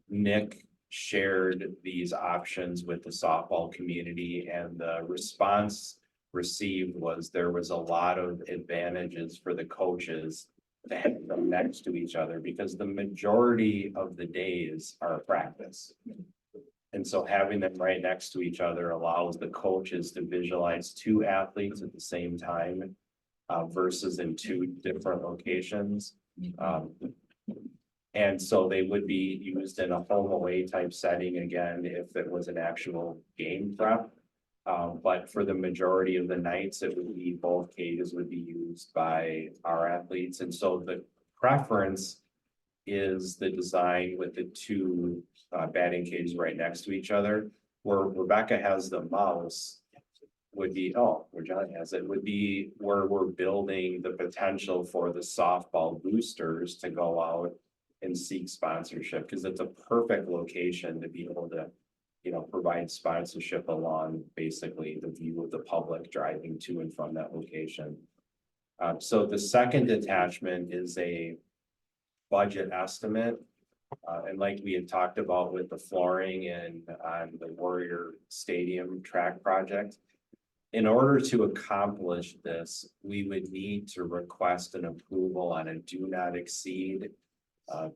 Nick shared these options with the softball community, and the response received was there was a lot of advantages for the coaches to have them next to each other because the majority of the days are practice. And so having them right next to each other allows the coaches to visualize 2 athletes at the same time versus in 2 different locations. And so they would be used in a home away type setting again, if it was an actual game prep. But for the majority of the nights, it would be both cages would be used by our athletes. And so the preference is the design with the 2 batting cages right next to each other. Where Rebecca has the mouse would be, where John has it, would be where we're building the potential for the softball boosters to go out and seek sponsorship, because it's a perfect location to be able to, provide sponsorship along basically the view of the public driving to and from that location. So the second attachment is a budget estimate. And like we had talked about with the flooring and on the Warrior Stadium track project, in order to accomplish this, we would need to request an approval on a do not exceed.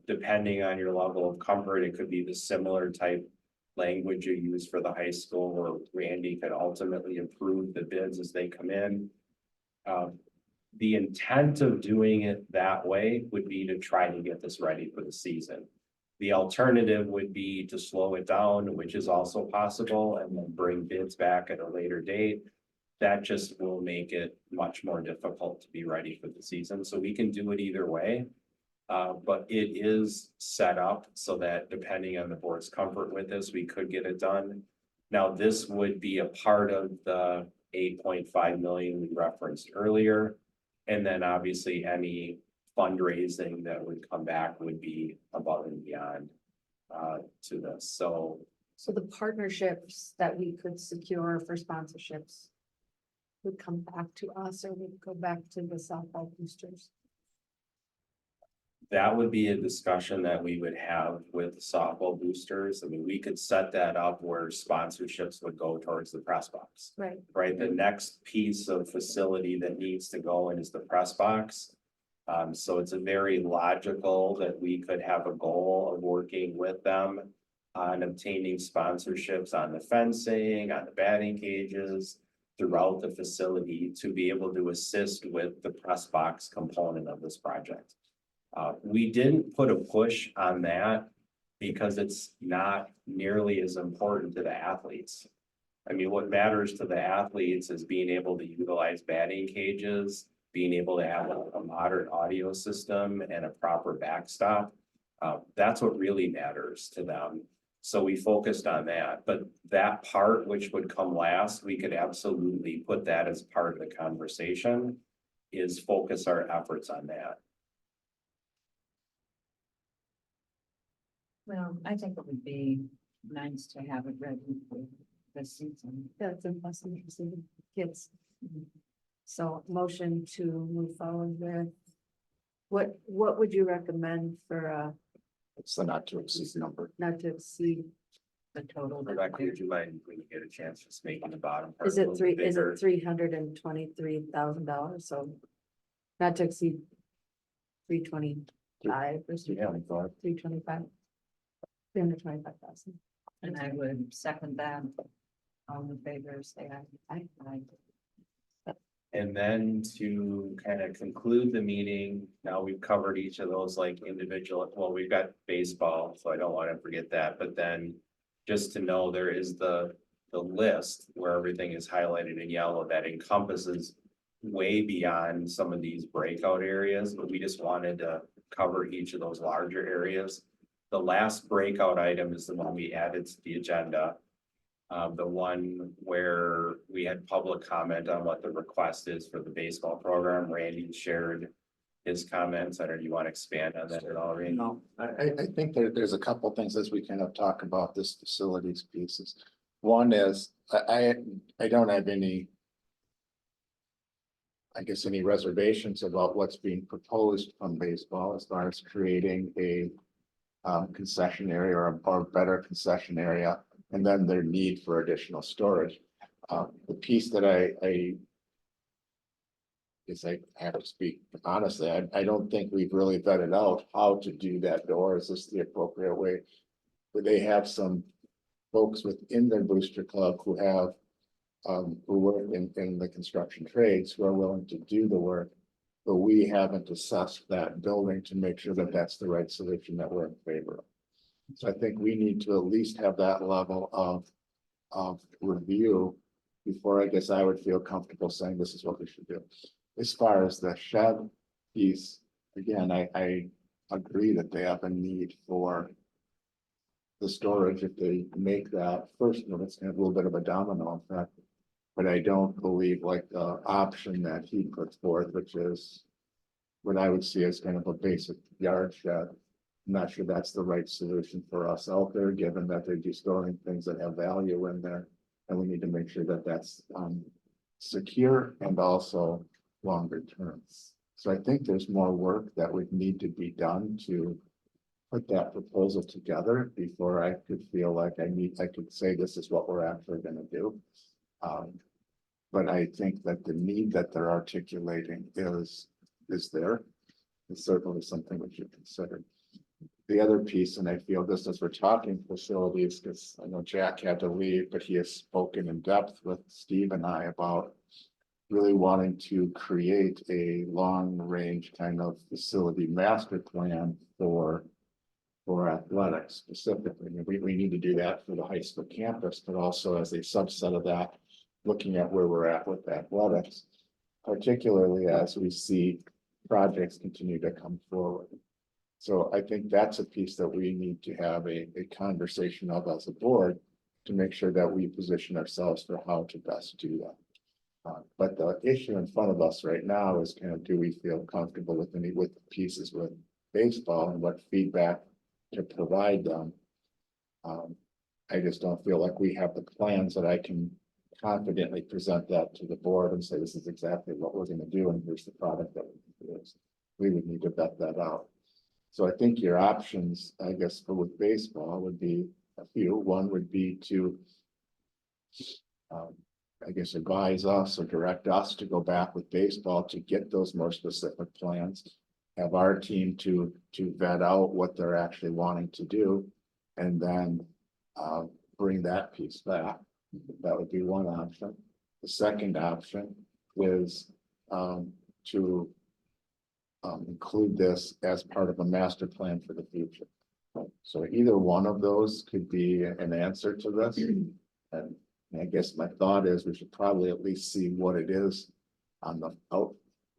Depending on your level of comfort, it could be the similar type language you use for the high school, where Randy could ultimately approve the bids as they come in. The intent of doing it that way would be to try to get this ready for the season. The alternative would be to slow it down, which is also possible, and then bring bids back at a later date. That just will make it much more difficult to be ready for the season. So we can do it either way. But it is set up so that depending on the board's comfort with this, we could get it done. Now, this would be a part of the 8.5 million we referenced earlier. And then obviously any fundraising that would come back would be above and beyond to this. So So the partnerships that we could secure for sponsorships would come back to us, or would go back to the softball boosters? That would be a discussion that we would have with softball boosters. I mean, we could set that up where sponsorships would go towards the press box. Right. Right, the next piece of facility that needs to go in is the press box. So it's a very logical that we could have a goal of working with them on obtaining sponsorships on the fencing, on the batting cages, throughout the facility to be able to assist with the press box component of this project. We didn't put a push on that because it's not nearly as important to the athletes. I mean, what matters to the athletes is being able to utilize batting cages, being able to have a modern audio system and a proper backstop. That's what really matters to them. So we focused on that, but that part, which would come last, we could absolutely put that as part of the conversation, is focus our efforts on that. Well, I think it would be nice to have it ready for this season. That's impossible to see kids. So motion to move forward with. What would you recommend for It's the not to exceed number. not to exceed, The total. Rebecca, would you mind when you get a chance, just making the bottom part is a it little three, bit is bigger? it $323,000, so not to exceed 325 or Yeah, I thought. 325. 325,000. And I would second that. All in favor, say aye. Aye. And then to kind of conclude the meeting, now we've covered each of those like individual, well, we've got baseball, so I don't want to forget that, but then just to know there is the list where everything is highlighted in yellow that encompasses way beyond some of these breakout areas, but we just wanted to cover each of those larger areas. The last breakout item is the one we added to the agenda. The one where we had public comment on what the request is for the baseball program. Randy shared his comments. I don't know, do you want to expand on that at all, Randy? No, I think there's a couple things as we kind of talk about this facilities pieces. One is, I don't have any, I guess, any reservations about what's being proposed from baseball as far as creating a concession area or a better concession area, and then their need for additional storage. The piece that I guess I have to speak honestly, I don't think we've really vetted out how to do that, or is this the appropriate way? Where they have some folks within their booster club who have who work in the construction trades who are willing to do the work. But we haven't assessed that building to make sure that that's the right solution that we're in favor of. So I think we need to at least have that level of review before I guess I would feel comfortable saying this is what we should do. As far as the shed piece, again, I agree that they have a need for the storage. If they make that first, it's gonna have a little bit of a domino effect. But I don't believe like the option that he puts forth, which is what I would see as kind of a basic yard shed. I'm not sure that's the right solution for us out there, given that they're just storing things that have value in there. And we need to make sure that that's secure and also longer term. So I think there's more work that would need to be done to put that proposal together before I could feel like I could say this is what we're actually gonna do. But I think that the need that they're articulating is there. It's certainly something we should consider. The other piece, and I feel this as we're talking facilities, because I know Jack had to leave, but he has spoken in depth with Steve and I about really wanting to create a long range kind of facility master plan for athletics specifically. And we need to do that for the high school campus, but also as a subset of that, looking at where we're at with athletics, particularly as we see projects continue to come forward. So I think that's a piece that we need to have a conversation of as a board to make sure that we position ourselves for how to best do that. But the issue in front of us right now is kind of, do we feel comfortable with the pieces with baseball and what feedback to provide them? I just don't feel like we have the plans that I can confidently present that to the board and say, this is exactly what we're gonna do, and here's the product that we can produce. We would need to vet that out. So I think your options, I guess, for with baseball would be a few. One would be to I guess advise us or direct us to go back with baseball to get those more specific plans. Have our team to vet out what they're actually wanting to do. And then bring that piece back. That would be one option. The second option is to include this as part of a master plan for the future. So either one of those could be an answer to this. And I guess my thought is we should probably at least see what it is on the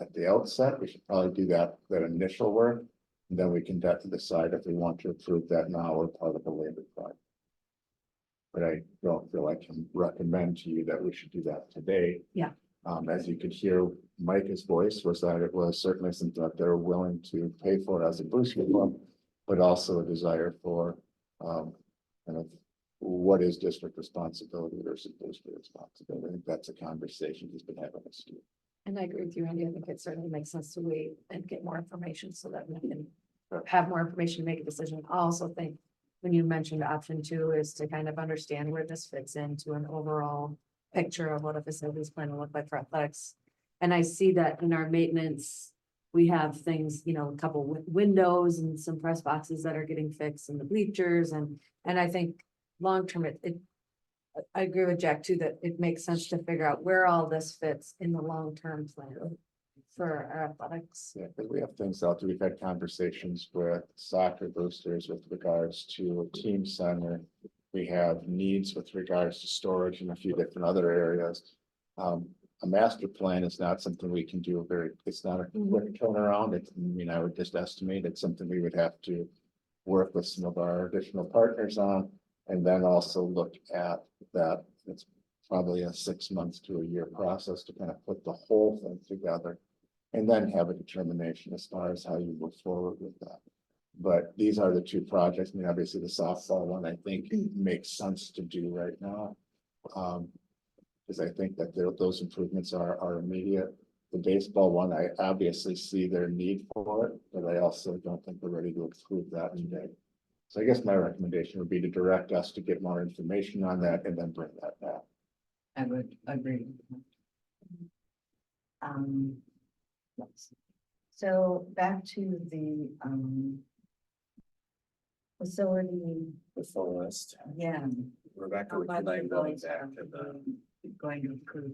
at the outset. We should probably do that initial work. And then we can decide if we want to approve that now or part of the later project. But I don't feel I can recommend to you that we should do that today. Yeah. As you could hear, Micah's voice was that it was certainly something that they're willing to pay for as a booster club, but also a desire for kind of what is district responsibility versus booster responsibility. I think that's a conversation he's been having with Steve. And I agree with you, Andy. I think it certainly makes sense to wait and get more information so that we can have more information to make a decision. I also think when you mentioned option 2 is to kind of understand where this fits into an overall picture of what a facilities plan will look like for athletics. And I see that in our maintenance, we have things, you know, a couple windows and some press boxes that are getting fixed and the bleachers and I think long-term I agree with Jack too, that it makes sense to figure out where all this fits in the long-term plan for our athletics. Yeah, because we have things out there. We've had conversations with soccer boosters with regards to a team center. We have needs with regards to storage in a few different other areas. A master plan is not something we can do it's not a quick turnaround. I would just estimate it's something we would have to work with some of our additional partners on. And then also look at that. It's probably a 6 months to a year process to kind of put the whole thing together. And then have a determination as far as how you move forward with that. But these are the two projects. I mean, obviously the softball one, I think makes sense to do right now. Because I think that those improvements are immediate. The baseball one, I obviously see their need for it, but I also don't think we're ready to approve that today. So I guess my recommendation would be to direct us to get more information on that and then bring that back. I would agree. Yes. So back to the facility, The full list. yeah. Rebecca, How would you about like the going boys back are to the, going to approve?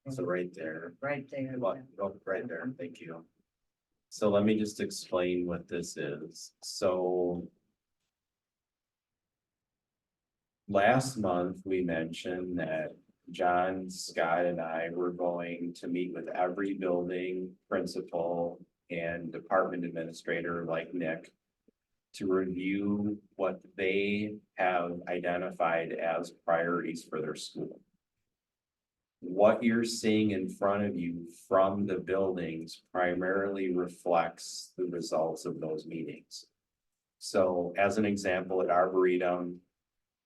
so right there. Right there. What, oh, right there, thank you. So let me just explain what this is. So last month, we mentioned that John, Scott, and I were going to meet with every building principal and department administrator like Nick to review what they have identified as priorities for their school. What you're seeing in front of you from the buildings primarily reflects the results of those meetings. So as an example, at Arboretum,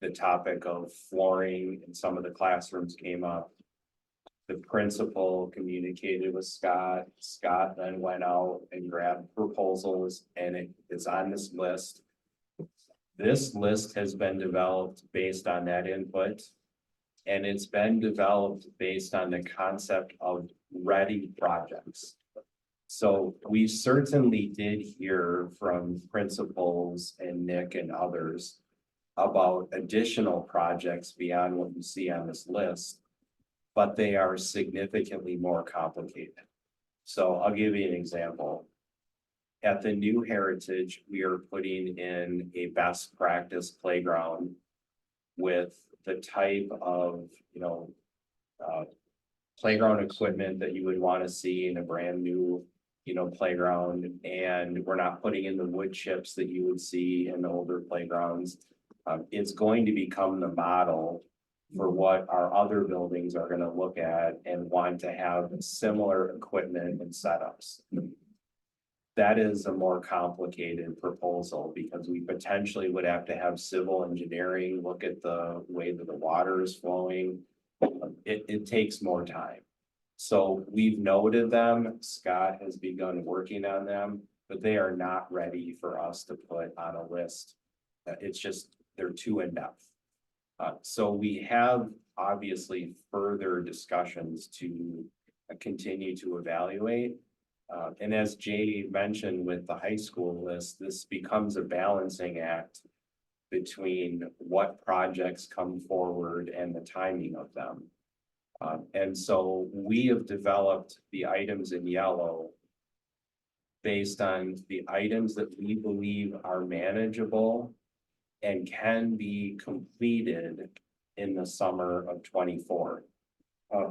the topic of flooring in some of the classrooms came up. The principal communicated with Scott. Scott then went out and grabbed proposals and it is on this list. This list has been developed based on that input. And it's been developed based on the concept of ready projects. So we certainly did hear from principals and Nick and others about additional projects beyond what you see on this list, but they are significantly more complicated. So I'll give you an example. At the new Heritage, we are putting in a best practice playground with the type of, playground equipment that you would want to see in a brand new, playground. And we're not putting in the wood chips that you would see in the older playgrounds. It's going to become the model for what our other buildings are going to look at and want to have similar equipment and setups. That is a more complicated proposal because we potentially would have to have civil engineering look at the way that the water is flowing. It takes more time. So we've noted them. Scott has begun working on them. but they are not ready for us to put on a list. It's just, they're too in-depth. So we have obviously further discussions to continue to evaluate. And as Jay mentioned with the high school list, this becomes a balancing act between what projects come forward and the timing of them. And so we have developed the items in yellow based on the items that we believe are manageable and can be completed in the summer of 24.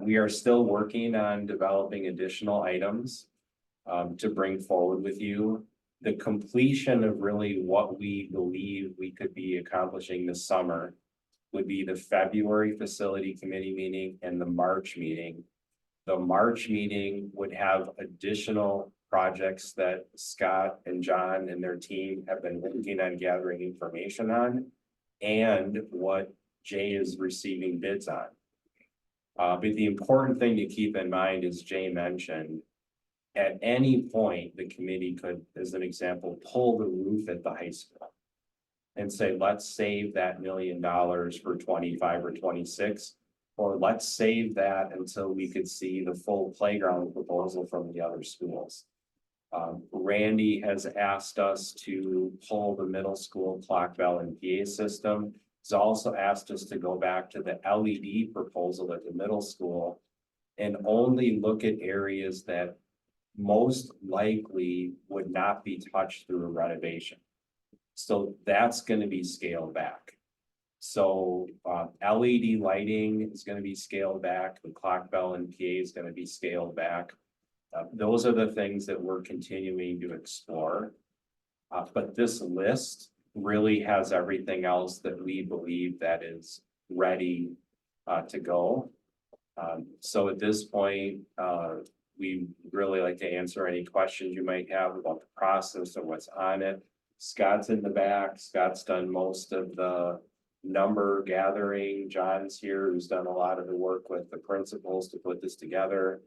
We are still working on developing additional items to bring forward with you. The completion of really what we believe we could be accomplishing this summer would be the February facility committee meeting and the March meeting. The March meeting would have additional projects that Scott and John and their team have been working on gathering information on, and what Jay is receiving bids on. But the important thing to keep in mind, as Jay mentioned, at any point, the committee could, as an example, pull the roof at the high school and say, let's save that $1 million for 25 or 26, or let's save that until we could see the full playground proposal from the other schools. Randy has asked us to pull the middle school clock bell and PA system. He's also asked us to go back to the LED proposal at the middle school and only look at areas that most likely would not be touched through a renovation. So that's going to be scaled back. So LED lighting is going to be scaled back. The clock bell and PA is going to be scaled back. Those are the things that we're continuing to explore. But this list really has everything else that we believe that is ready to go. So at this point, we really like to answer any questions you might have about the process or what's on it. Scott's in the back. Scott's done most of the number gathering. John's here, who's done a lot of the work with the principals to put this together.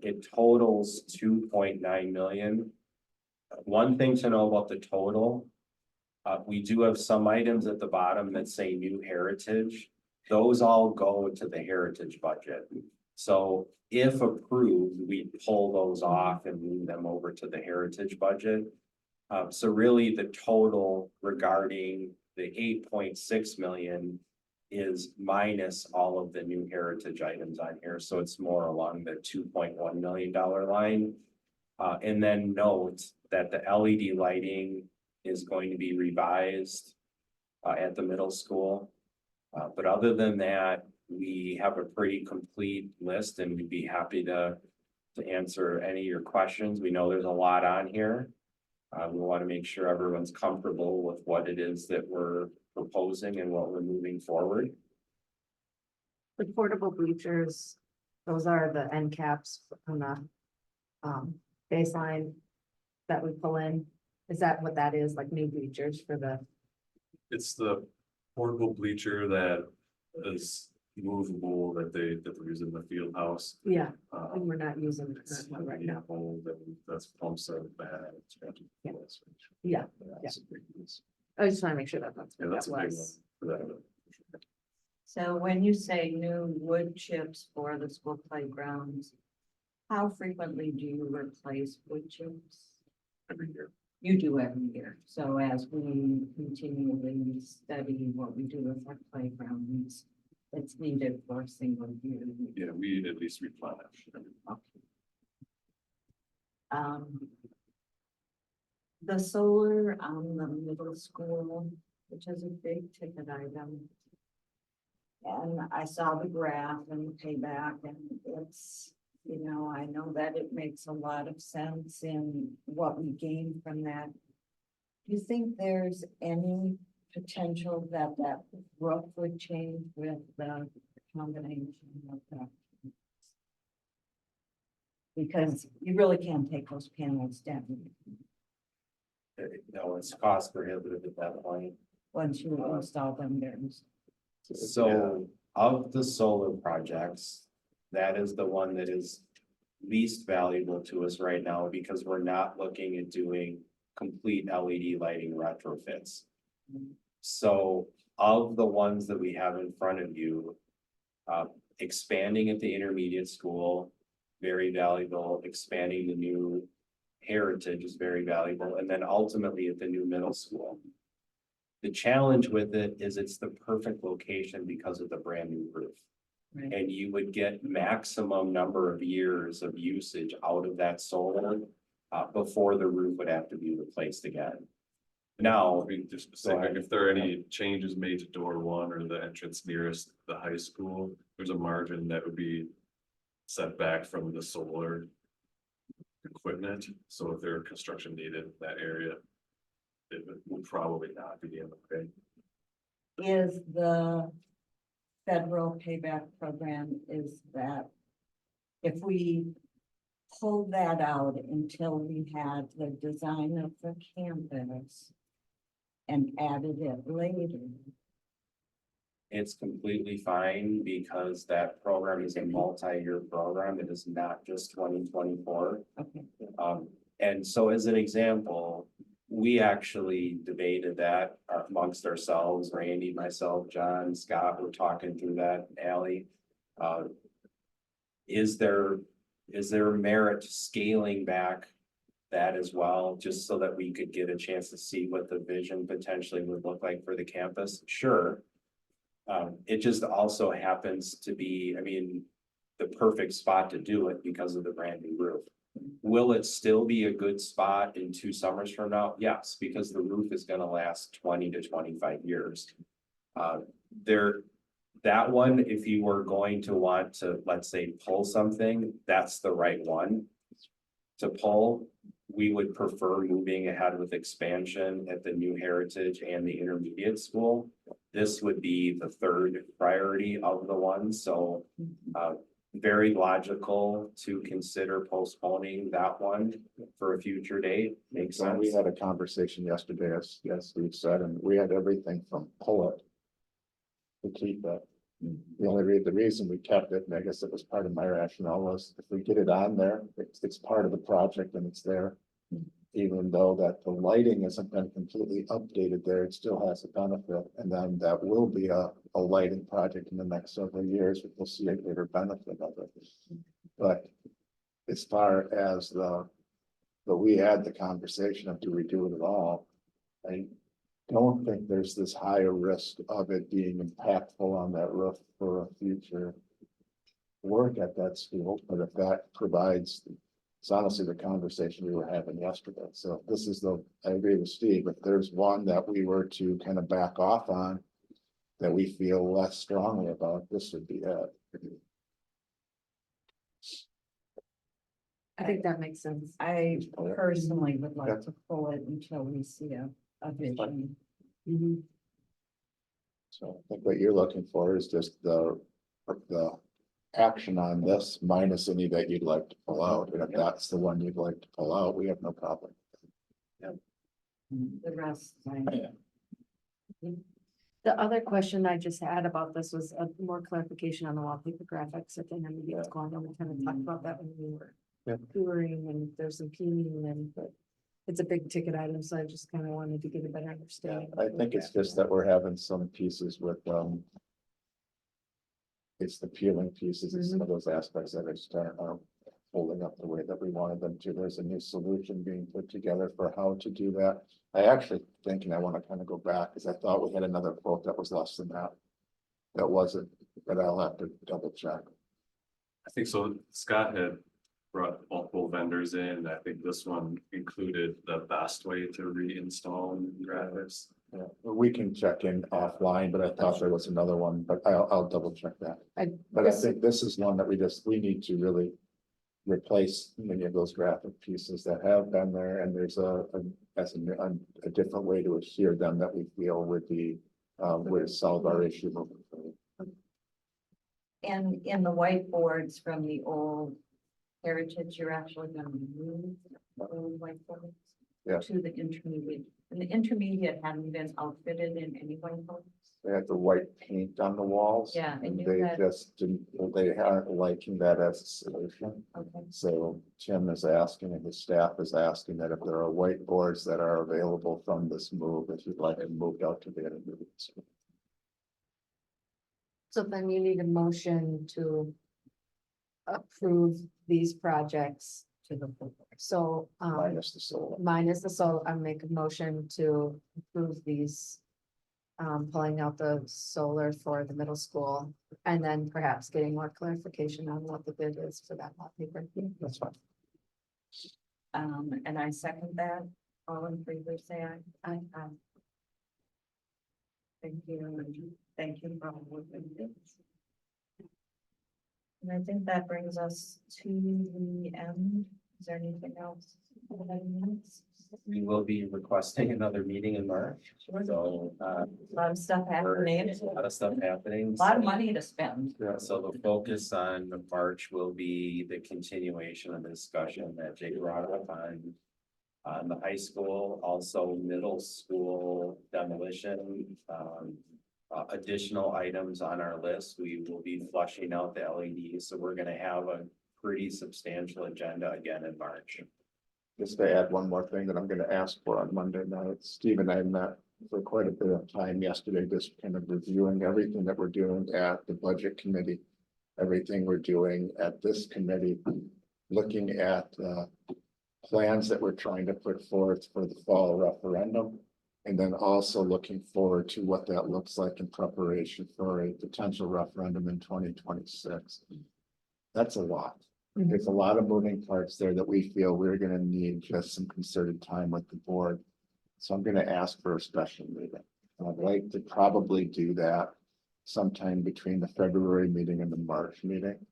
It totals 2.9 million. One thing to know about the total, we do have some items at the bottom that say new heritage. Those all go to the heritage budget. So if approved, we pull those off and move them over to the heritage budget. So really the total regarding the 8.6 million is minus all of the new heritage items on here. So it's more along the $2.1 million line. And then note that the LED lighting is going to be revised at the middle school. But other than that, we have a pretty complete list, and we'd be happy to answer any of your questions. We know there's a lot on here. We want to make sure everyone's comfortable with what it is that we're proposing and what we're moving forward. The portable bleachers, those are the end caps on the baseline that we pull in. Is that what that is, like new bleachers for the? It's the portable bleacher that is movable that they're using in the field house. Yeah, and we're not using the It's current one right now. That's pumps are bad. Yeah. Yeah. I just want to make sure that that's Yeah, what that's that a big one was. for that. So when you say new wood chips for the school playgrounds, how frequently do you replace wood chips? Every year. You do every year. So as we continually study what we do with our playgrounds, it's needed for a single year. Yeah, we at least replenish. The solar on the middle school, which is a big ticket item. And I saw the graph and the payback, and it's, you know, I know that it makes a lot of sense in what we gain from that. Do you think there's any potential that that roof would change with the combination of that? Because you really can't take those panels down No, it's cost prohibitive at that point. once you install them there. So of the solar projects, that is the one that is least valuable to us right now because we're not looking at doing complete LED lighting retrofits. So of the ones that we have in front of you, expanding at the intermediate school, very valuable, expanding the new heritage is very valuable, and then ultimately at the new middle school. The challenge with it is it's the perfect location because of the brand new roof. Right. And you would get maximum number of years of usage out of that solar before the roof would have to be replaced again. Now, I mean, just specific, if there are any changes made to door one or the entrance nearest the high school, there's a margin that would be set back from the solar equipment. So if there are construction needed in that area, it would probably not be in the pay. Is the federal payback program, is that if we pull that out until we had the design of the campus and added it later? it's completely fine because that program is a multi-year program. It is not just 2024. Okay. And so as an example, we actually debated that amongst ourselves, Randy, myself, John, Scott, were talking through that, Ally. Is there merit to scaling back that as well, just so that we could get a chance to see what the vision potentially would look like for the campus? Sure. It just also happens to be, I mean, the perfect spot to do it because of the brand new roof. Will it still be a good spot in 2 summers from now? Yes, because the roof is gonna last 20 to 25 years. That one, if you were going to want to, let's say, pull something, that's the right one to pull. We would prefer moving ahead with expansion at the new heritage and the intermediate school. This would be the third priority of the one, so very logical to consider postponing that one for a future date. Makes So sense. we had a conversation yesterday, as Steve said, and we had everything from pull it to keep it. The reason we kept it, and I guess it was part of my rationale, was if we get it on there, it's part of the project and it's there. Even though that the lighting hasn't been completely updated there, it still has a benefit, and then that will be a lighting project in the next several years, which we'll see a greater benefit of it. But as far as but we had the conversation of do we do it at all? I don't think there's this higher risk of it being impactful on that roof for a future work at that school, but if that provides, it's honestly the conversation we were having yesterday. So this is I agree with Steve, if there's one that we were to kind of back off on that we feel less strongly about, this would be it. I think that makes sense. I personally would like to pull it until we see a vision. Mhm. So I think what you're looking for is just the action on this minus any that you'd like to pull out. And if that's the one you'd like to pull out, we have no problem. The rest, The other question I just had about this was more clarification on the wallpaper graphics at the intermediate school. I know we kind of talked about that when we were touring, and there's some cleaning, and but it's a big ticket item, so I just kind of wanted to get a better understanding. I think it's just that we're having some pieces with, it's the peeling pieces and some of those aspects that are starting holding up the way that we wanted them to. There's a new solution being put together for how to do that. I actually think, and I want to kind of go back, because I thought we had another quote that was less than that. That wasn't, but I'll have to double check. I think so. Scott had brought multiple vendors in. I think this one included the best way to reinstall graphics. Yeah, we can check in offline, but I thought there was another one, but I'll double check that. But I think this is one that we need to really replace many of those graphic pieces that have been there, and there's a different way to adhere them that we feel would solve our issue moving forward. and in the whiteboards from the old heritage, you're actually gonna remove the old whiteboards? Yeah. to the intermediate. And the intermediate hadn't been outfitted in any way. They had the white paint on the walls. Yeah, and And you they had- just didn't, they aren't liking that as a solution. Okay. So Tim is asking and his staff is asking that if there are whiteboards that are available from this move, if you'd like them moved out to the intermediate school. So then you need a motion to approve these projects. To the. So, Minus the solar. minus the solar, I make a motion to approve these. Pulling out the solar for the middle school and then perhaps getting more clarification on what the bid is for that lot paper. That's fine. And I second that. All in favor, say aye. Aye. Thank you. Thank you for all of this. And I think that brings us to the end. Is there anything else? We will be requesting another meeting in March, Sure. so, A lot of stuff happening. a lot of stuff happening. A lot of so- money to spend. So the focus on March will be the continuation of the discussion that Jay brought up on the high school, also middle school demolition. Additional items on our list, we will be flushing out the LEDs, so we're gonna have a pretty substantial agenda again in March. Just to add one more thing that I'm gonna ask for on Monday night, Steve and I met for quite a bit of time yesterday, just kind of reviewing everything that we're doing at the budget committee. Everything we're doing at this committee, looking at plans that we're trying to put forth for the fall referendum. And then also looking forward to what that looks like in preparation for a potential referendum in 2026. That's a lot. There's a lot of moving parts there that we feel we're gonna need just some concerted time with the board. So I'm gonna ask for a special meeting. I'd like to probably do that sometime between the February meeting and the March meeting.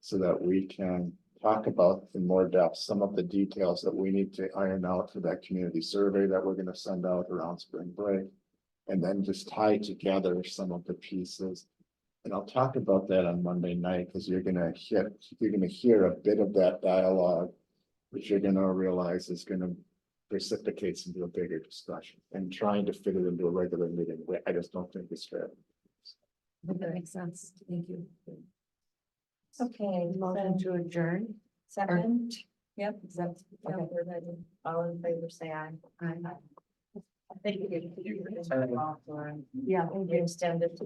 So that we can talk about in more depth some of the details that we need to iron out for that community survey that we're gonna send out around spring break. And then just tie together some of the pieces. And I'll talk about that on Monday night, because you're gonna hear a bit of that dialogue, which you're gonna realize is gonna precipitate into a bigger discussion, and trying to fit it into a regular meeting. I just don't think it's fair. That makes sense. Thank you. Okay, Motion to adjourn. second. Yep. Is that, Yeah, okay. we're ready. All in favor, say aye. Aye. Thank you. Yeah, You extended.